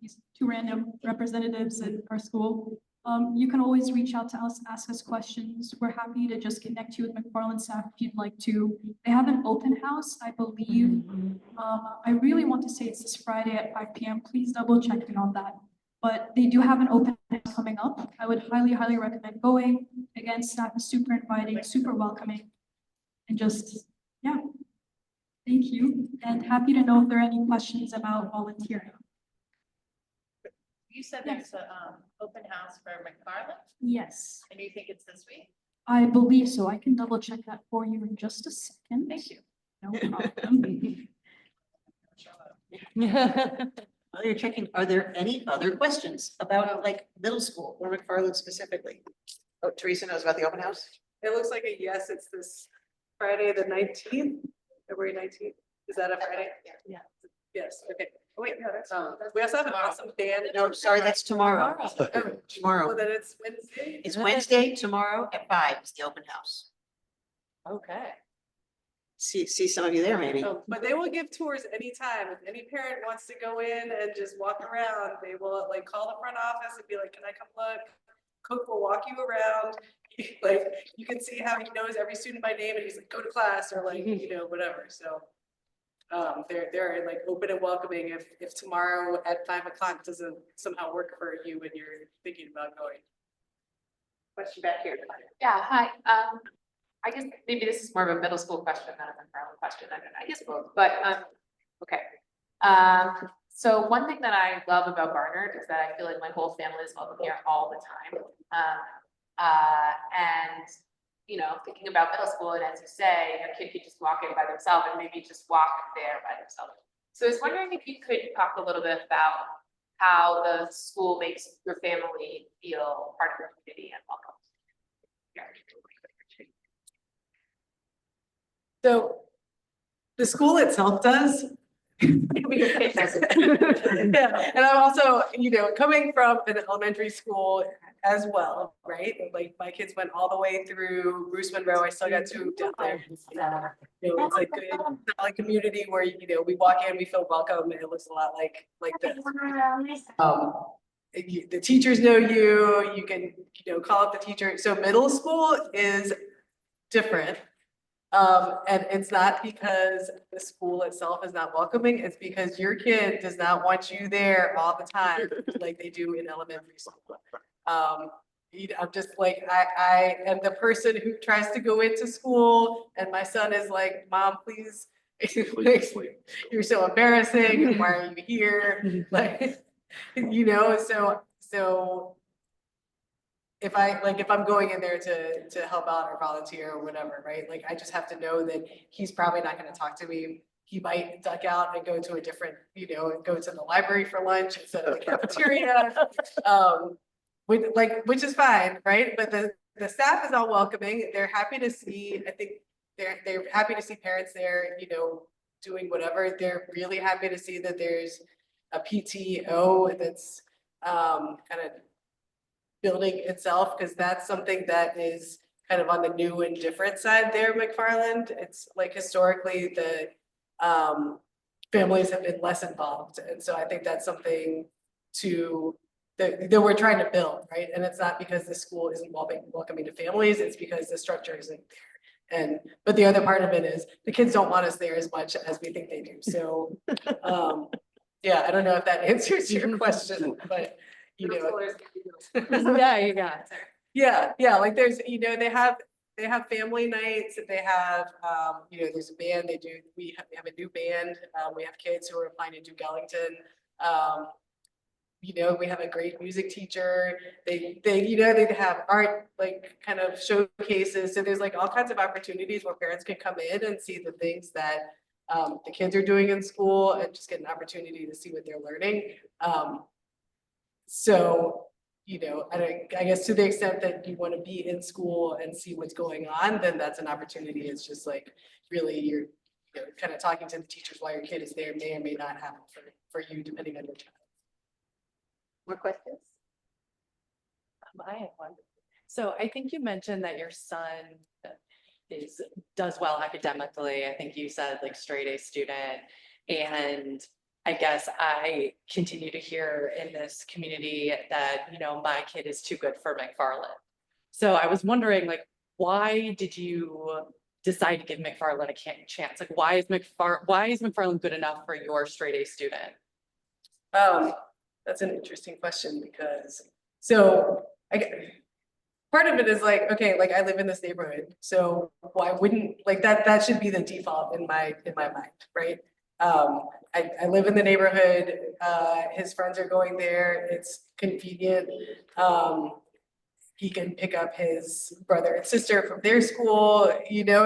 These two random representatives at our school. You can always reach out to us, ask us questions. We're happy to just connect you with McFarland staff if you'd like to. They have an open house, I believe. I really want to say it's this Friday at 5 p.m. Please double check me on that. But they do have an open house coming up. I would highly recommend going. Again, staff is super inviting, super welcoming. And just, yeah, thank you. And happy to know if there are any questions about volunteering. You said there's a open house for McFarland, Yes, and you think it's this week? I believe so. I can double check that for you in just a second. Thank you. No problem. While you're checking, are there any other questions about like middle school or McFarland specifically? Oh, Teresa knows about the open house? It looks like a yes, it's this Friday, the 19th, February 19th. Is that a Friday? Yeah. Yes, okay. Oh, wait, no, that's, we also have an awesome band. No, sorry, that's tomorrow. Oh, Tomorrow. then it's Wednesday? It's Wednesday, tomorrow at 5 is the open house. Okay. See some of you there maybe. But they will give tours anytime. If any parent wants to go in and just walk around, they will like call the front office and be like, can I come look? Cook will walk you around. Like, you can see how he knows every student by name and he's like, go to class or like, whatever. So they're like open and welcoming if tomorrow at 5 o'clock doesn't somehow work for you when you're thinking about going. Question back here. Yeah, hi. I guess maybe this is more of a middle school question than a McFarland question. I don't know, I guess both, but, okay. So one thing that I love about Barnard is that I feel like my whole family is welcome here all the time. And, thinking about middle school, and as you say, a kid could just walk in by themselves and maybe just walk there by themselves. So I was wondering if you could talk a little bit about how the school makes your family feel part of the community and welcome. So the school itself does, Yeah, and I'm also, coming from an elementary school as well, right? Like my kids went all the way through Bruce Monroe. I still got two down there. It's like good, like community where, we walk in, we feel welcome. It looks a lot like this. The teachers know you, you can, call up the teacher. So middle school is different. And it's not because the school itself is not welcoming, it's because your kid does not want you there all the time like they do in elementary school. I'm just like, I am the person who tries to go into school and my son is like, Mom, please. You're so embarrassing. Why are you here? Like, so if I'm going in there to help out or volunteer or whatever, right? Like, I just have to know that he's probably not gonna talk to me. He might duck out and go to a different, go to the library for lunch instead of the cafeteria. Which is fine, right? But the staff is all welcoming. They're happy to see, I think they're happy to see parents there, doing whatever. They're really happy to see that there's a PTO that's kind of building itself, because that's something that is kind of on the new and different side there, McFarland. It's like historically the families have been less involved. And so I think that's something that we're trying to build, right? And it's not because the school isn't welcoming to families, it's because the structure isn't there. But the other part of it is the kids don't want us there as much as we think they do. So yeah, I don't know if that answers your question, but Yeah, you got it. yeah, like there's, they have family nights, they have, there's a band, we have a new band, we have kids who are applying to do Ellington. We have a great music teacher, they have art, like kind of showcases. So there's like all kinds of opportunities where parents can come in and see the things that the kids are doing in school and just get an opportunity to see what they're learning. So, I guess to the extent that you want to be in school and see what's going on, then that's an opportunity. It's just like really you're kind of talking to the teachers while your kid is there may or may not happen for you depending on your child. More questions? I have one. So I think you mentioned that your son does well academically. I think you said like straight A student, and I guess I continue to hear in this community that, my kid is too good for McFarland. So I was wondering, like, why did you decide to give McFarland a chance? Like, why is McFarland good enough for your straight A student? That's an interesting question because, part of it is like, okay, like I live in this neighborhood, so why wouldn't, like that should be the default in my mind, right? I live in the neighborhood, his friends are going there, it's convenient. He can pick up his brother and sister from their school,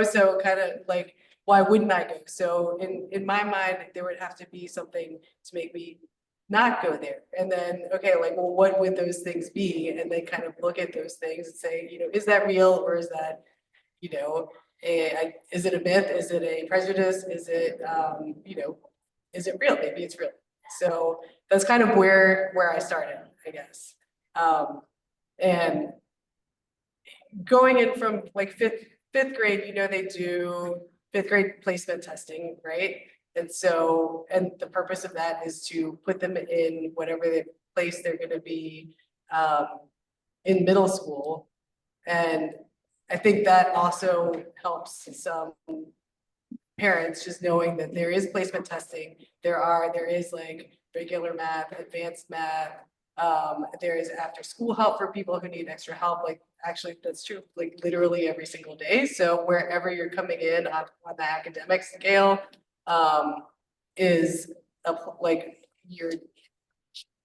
so kind of like, why wouldn't I go? So in my mind, there would have to be something to make me not go there. And then, okay, like, well, what would those things be? And then kind of look at those things and say, is that real or is that, is it a myth? Is it a prejudice? Is it, is it real? Maybe it's real. So that's kind of where I started, I guess. And going in from like fifth grade, they do fifth grade placement testing, right? And so, and the purpose of that is to put them in whatever place they're going to be in middle school. And I think that also helps some parents just knowing that there is placement testing. There is like regular math, advanced math. There is after school help for people who need extra help. Like actually that's true, like literally every single day. So wherever you're coming in on the academic scale, is like you're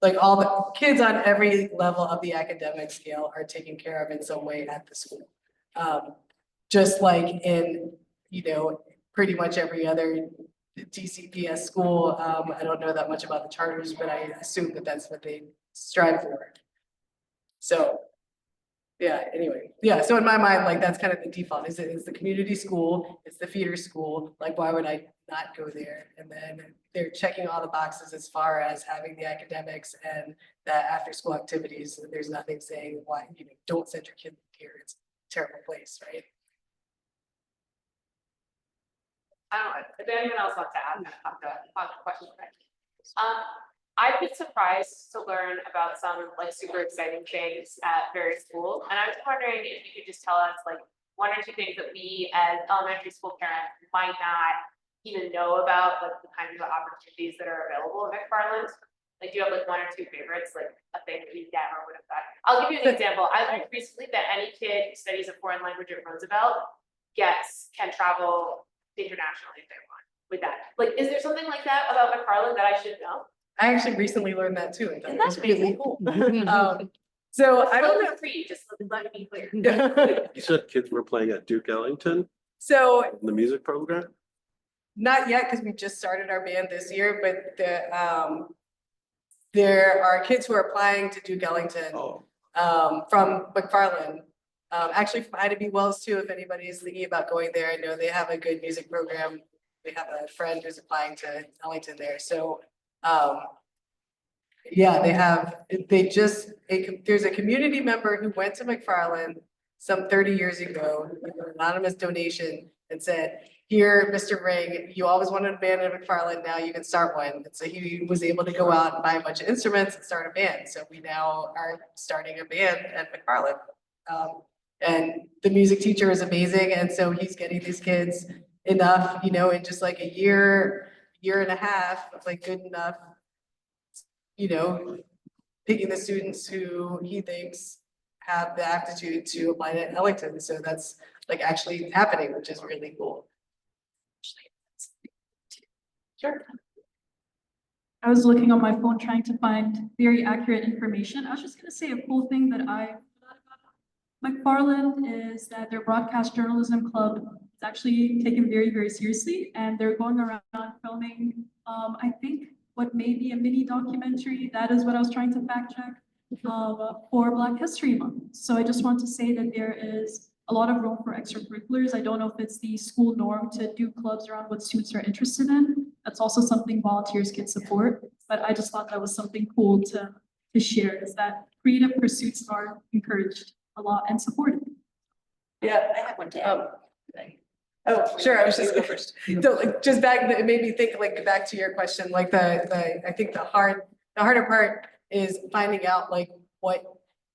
like all the kids on every level of the academic scale are taken care of in some way at the school. Just like in, pretty much every other DCPS school. I don't know that much about the charters, but I assume that that's what they strive for. So Yeah, anyway, yeah, so in my mind, like, that's kind of the default, is it is the community school, it's the feeder school, like, why would I not go there? And then they're checking all the boxes as far as having the academics and the after-school activities, and there's nothing saying why, don't send your kid here, it's a terrible place, right? I don't know, if anyone else wants to add, on the question. I've been surprised to learn about some like super exciting things at various schools, and I was wondering if you could just tell us like one or two things that we as elementary school parents might not even know about, like the kinds of opportunities that are available in McFarland. Like, do you have like one or two favorites, like a thing that you never would have thought? I'll give you an example. I learned recently that any kid who studies a foreign language at Roosevelt can travel internationally if they want with that. Like, is there something like that about McFarland that I should know? I actually recently learned that too, and Isn't that was that really amazing? cool. So I don't know. For you, just let me be clear. You said kids were playing at Duke Ellington, So in the music program? not yet, because we just started our band this year, but there are kids who are applying to Duke Ellington Oh, from McFarland. Actually from IDB Wells too, if anybody is thinking about going there, I know they have a good music program. We have a friend who's applying to Ellington there, so yeah, there's a community member who went to McFarland some 30 years ago, with an anonymous donation, and said, here, Mr. Ring, you always wanted a band at McFarland, now you can start one. And so he was able to go out and buy a bunch of instruments and start a band. So we now are starting a band at McFarland. And the music teacher is amazing, and so he's getting these kids enough, in just like a year and a half, of like good enough, picking the students who he thinks have the aptitude to apply to Ellington. So that's like actually happening, which is really cool. Sure. I was looking on my phone trying to find very accurate information. I was just gonna say a cool thing that I forgot about McFarland is that their broadcast journalism club is actually taken very, very seriously, and they're going around filming, I think what may be a mini documentary, that is what I was trying to fact check, for Black History Month. So I just want to say that there is a lot of room for extracurriculars. I don't know if it's the school norm to do clubs around what students are interested in. That's also something volunteers can support, but I just thought that was something cool to share, is that creative pursuits are encouraged a lot and supported. Yeah. I have one to add. Oh, sure, I was just, so like, just back, it made me think, like, back to your question, like I think the harder part is finding out like what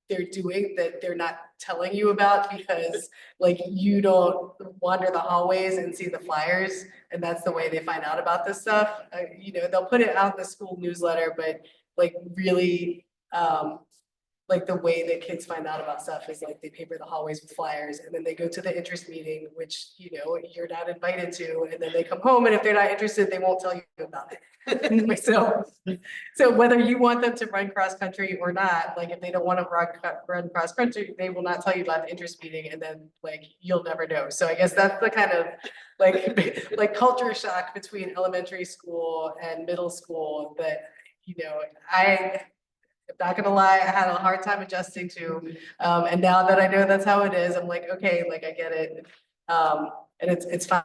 they're doing that they're not telling you about, because like you don't wander the hallways and see the flyers, and that's the way they find out about this stuff. They'll put it out in the school newsletter, but like really, like the way that kids find out about stuff is like they paper the hallways with flyers, and then they go to the interest meeting, which, you're not invited to, and then they come home, and if they're not interested, they won't tell you about it. So whether you want them to run cross country or not, like if they don't want to run cross country, they will not tell you about the interest meeting, and then like you'll never know. So I guess that's the kind of like culture shock between elementary school and middle school that, I'm not gonna lie, I had a hard time adjusting to, and now that I know that's how it is, I'm like, okay, like I get it. And it's fine.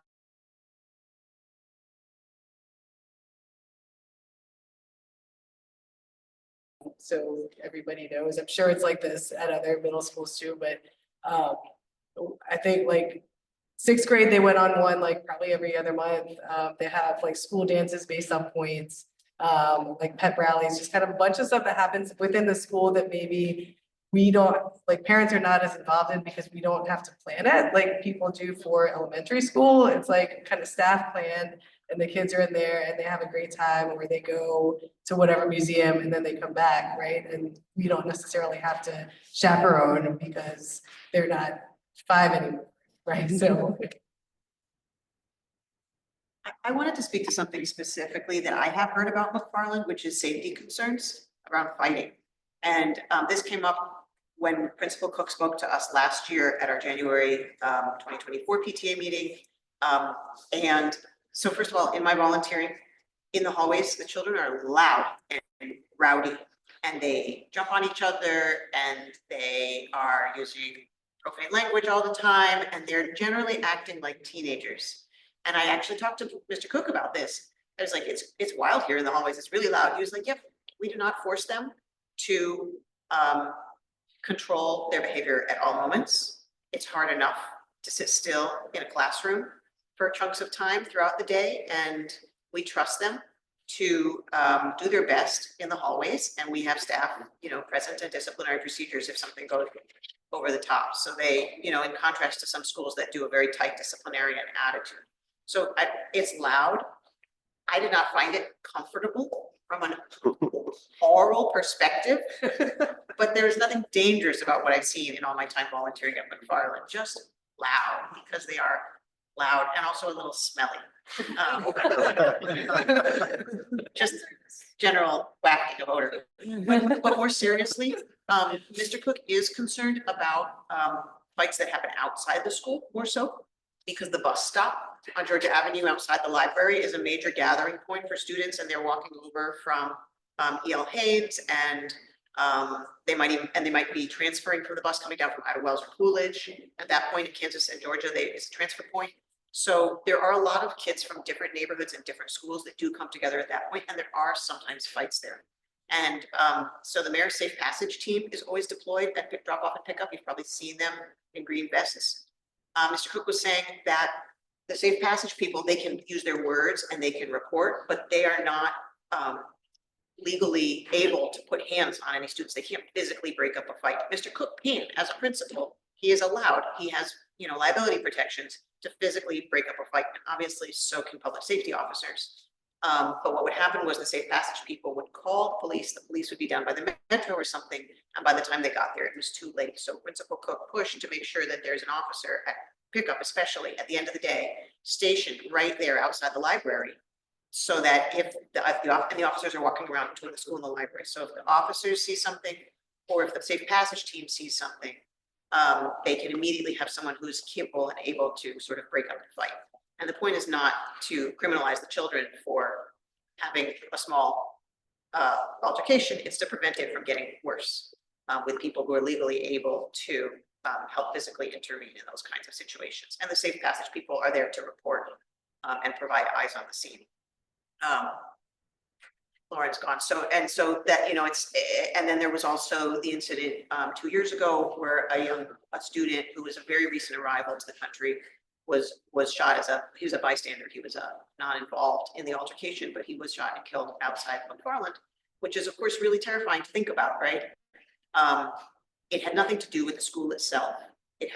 So everybody knows, I'm sure it's like this at other middle schools too, but I think like 6th grade, they went on one like probably every other month. They have like school dances based on points. Like pep rallies, just kind of a bunch of stuff that happens within the school that maybe we don't, like parents are not as involved in, because we don't have to plan it like people do for elementary school. It's like kind of staff planned, and the kids are in there and they have a great time, or they go to whatever museum and then they come back, right? And we don't necessarily have to chaperone because they're not 5 anymore, right? So I wanted to speak to something specifically that I have heard about McFarland, which is safety concerns around fighting. And this came up when Principal Cook spoke to us last year at our January 2024 PTA meeting. And so first of all, in my volunteering in the hallways, the children are loud and rowdy. and they jump on each other and they are using profane language all the time, and they're generally acting like teenagers. And I actually talked to Mr. Cook about this. I was like, it's wild here in the hallways. It's really loud. He was like, yep, we do not force them to control their behavior at all moments. It's hard enough to sit still in a classroom for chunks of time throughout the day, and we trust them to do their best in the hallways, and we have staff, present and disciplinary procedures if something goes over the top. So they, in contrast to some schools that do a very tight disciplinarian attitude. So it's loud. I did not find it comfortable from an oral perspective, but there's nothing dangerous about what I've seen in all my time volunteering at McFarland. Just loud, because they are loud and also a little smelly. Just general wafting of odor. But more seriously, Mr. Cook is concerned about fights that happen outside the school more so, because the bus stop on Georgia Avenue outside the library is a major gathering point for students, and they're walking over from E.L. Haynes, and they might be transferring from the bus coming down from Ida Wells or Coolidge. At that point in Kansas and Georgia, it's a transfer point. So there are a lot of kids from different neighborhoods and different schools that do come together at that point, and there are sometimes fights there. And so the Mayor's Safe Passage team is always deployed at drop off and pickup. You've probably seen them in green vests. Mr. Cook was saying that the Safe Passage people, they can use their words and they can report, but they are not legally able to put hands on any students. They can't physically break up a fight. Mr. Cook can, as a principal, he is allowed. He has, liability protections to physically break up a fight, and obviously so can public safety officers. But what would happen was the Safe Passage people would call police. The police would be down by the metro or something, and by the time they got there, it was too late. So Principal Cook pushed to make sure that there's an officer at pickup, especially at the end of the day, stationed right there outside the library, so that if the officers are walking around between the school and the library. So if the officers see something, or if the Safe Passage team sees something, they can immediately have someone who's capable and able to sort of break up the fight. And the point is not to criminalize the children for having a small altercation. It's to prevent it from getting worse with people who are legally able to help physically intervene in those kinds of situations. And the Safe Passage people are there to report and provide eyes on the scene. Lauren's gone. So that, and then there was also the incident 2 years ago where a student who was a very recent arrival to the country was shot he was a bystander. He was not involved in the altercation, but he was shot and killed outside McFarland, which is of course really terrifying to think about, right? It had nothing to do with the school itself. The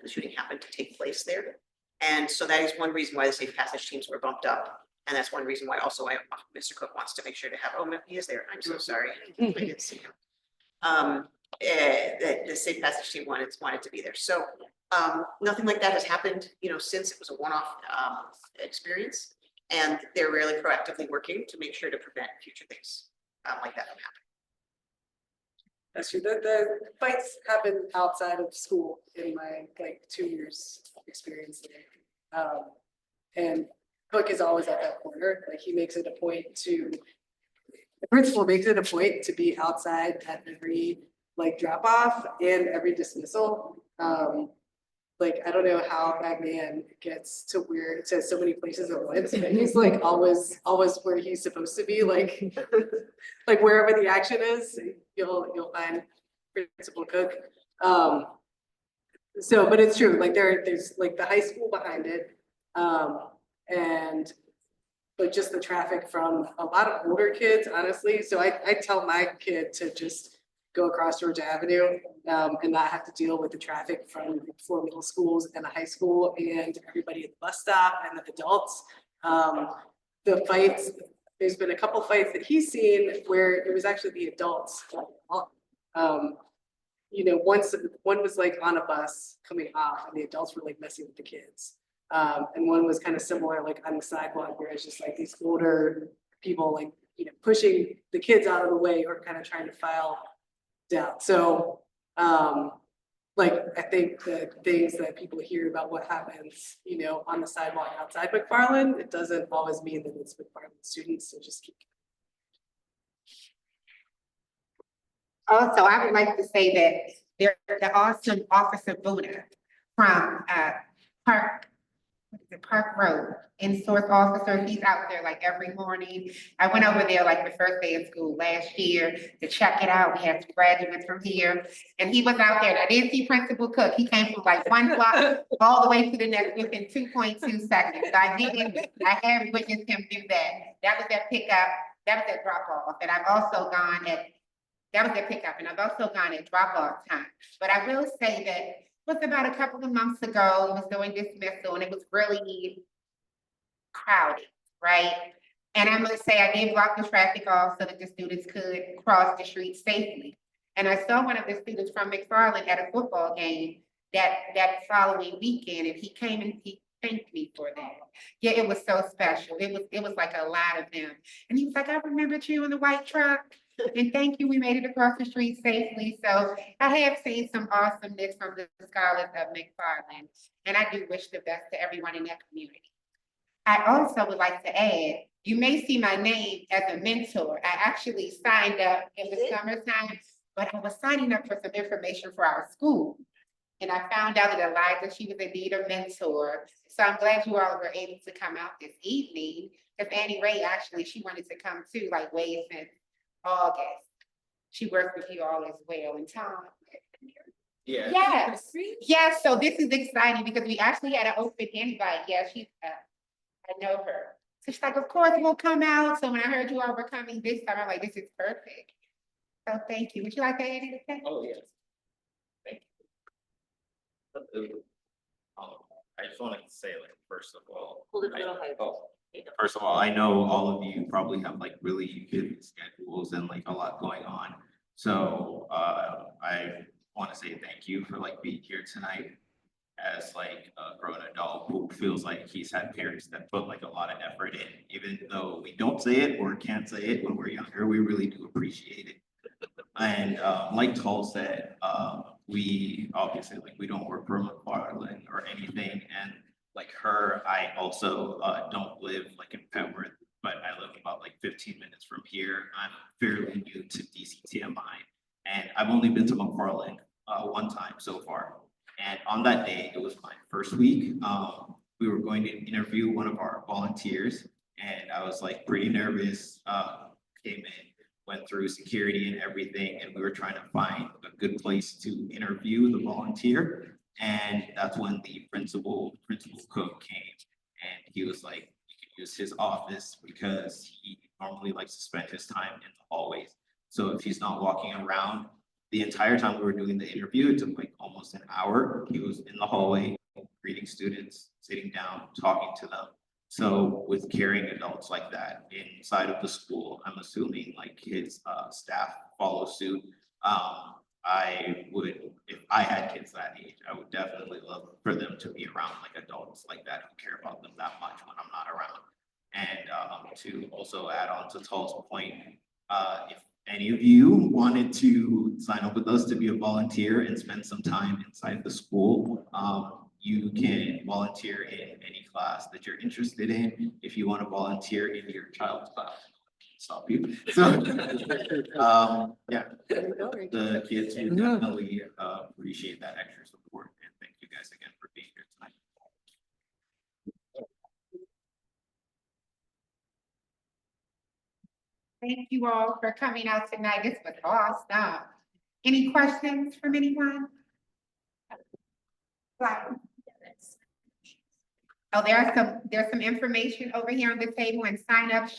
shooting happened to take place there. And so that is one reason why the Safe Passage teams were bumped up. And that's one reason why also Mr. Cook wants to make sure to have, he is there. I'm so sorry. I didn't see him. The Safe Passage team wanted to be there. So nothing like that has happened, since it was a one-off experience, and they're really proactively working to make sure to prevent future things like that from happening. That's true. The fights happen outside of school in my 2 years experience there. And Cook is always at that corner. He makes it a point the principal makes it a point to be outside at every drop off and every dismissal. I don't know how that man gets to where it says so many places at once, but he's always where he's supposed to be, wherever the action is, you'll find Principal Cook. But it's true, there's the high school behind it. But just the traffic from a lot of older kids, honestly. So I tell my kid to just go across Georgia Avenue and not have to deal with the traffic from 4 middle schools and a high school and everybody at the bus stop and the adults. The fights, there's been a couple fights that he's seen where it was actually the adults. Once one was on a bus coming off and the adults were messing with the kids. And one was kind of similar, on the sidewalk, where it's just these older people, pushing the kids out of the way or kind of trying to file down. So, I think the things that people hear about what happens, on the sidewalk outside McFarland, it doesn't always mean that it's McFarland students. So just keep. Also, I would like to say that the awesome Officer Buddha from, Park, what is it, Park Road, in-source officer, he's out there like every morning. I went over there like the first day of school last year to check it out. We had some graduates from here, and he was out there. I didn't see Principal Cook. He came from like one block all the way to the next within 2.2 seconds. So I have witnessed him do that. That was at pickup, that was at drop off, and I've also gone at, that was at pickup, and I've also gone at drop off time. But I will say that it was about a couple of months ago, it was doing dismissal, and it was really crowded, right? And I must say, I did block the traffic off so that the students could cross the street safely. And I saw one of the students from McFarland at a football game that following weekend, and he came and he thanked me for that. Yeah, it was so special. It was like a lot of them. And he was like, I remembered you in the white truck. And thank you, we made it across the street safely. So I have seen some awesomeness from the scholars of McFarland. And I do wish the best to everyone in that community. I also would like to add, you may see my name as a mentor. I actually signed up in the summertime, but I was signing up for some information for our school. And I found out that Eliza, she was indeed a mentor. So I'm glad you all were able to come out this evening. Because Annie Ray, actually, she wanted to come too, like way since August. She worked with you all as well. And Tom. Yeah. Yes, yes, so this is exciting because we actually had an open invite. Yeah, she's, I know her. So she's like, of course we'll come out. So when I heard you all were coming this time, I'm like, this is perfect. So thank you. Would you like to add anything? Oh, yes. Thank you. I just wanted to say, like, first of all. Hold it a little higher. First of all, I know all of you probably have like really busy schedules and like a lot going on. So I want to say thank you for like being here tonight as like a grown adult who feels like he's had parents that put like a lot of effort in, even though we don't say it or can't say it when we're younger, we really do appreciate it. And like Toll said, we obviously like we don't work for McFarland or anything, and like her, I also don't live like in Petworth, but I live about like 15 minutes from here. I'm fairly new to DCTMI, and I've only been to McFarland one time so far. And on that day, it was my first week. We were going to interview one of our volunteers, and I was like pretty nervous. Came in, went through security and everything, and we were trying to find a good place to interview the volunteer. And that's when the principal Cook came, and he was like, you can use his office because he normally likes to spend his time in the hallways. So if he's not walking around, the entire time we were doing the interview, it took like almost an hour. He was in the hallway, greeting students, sitting down, talking to them. So with caring adults like that inside of the school, I'm assuming like his staff follow suit. I would, if I had kids that age, I would definitely love for them to be around like adults like that who care about them that much when I'm not around. And to also add on to Tull's point, if any of you wanted to sign up with us to be a volunteer and spend some time inside the school, you can volunteer in any class that you're interested in. If you want to volunteer in your child's class, stop you. So, yeah, the kids would definitely appreciate that extra support. And thank you guys again for being here tonight. Thank you all for coming out tonight. This was awesome. Any questions from anyone? Oh, there's some information over here on the table and sign up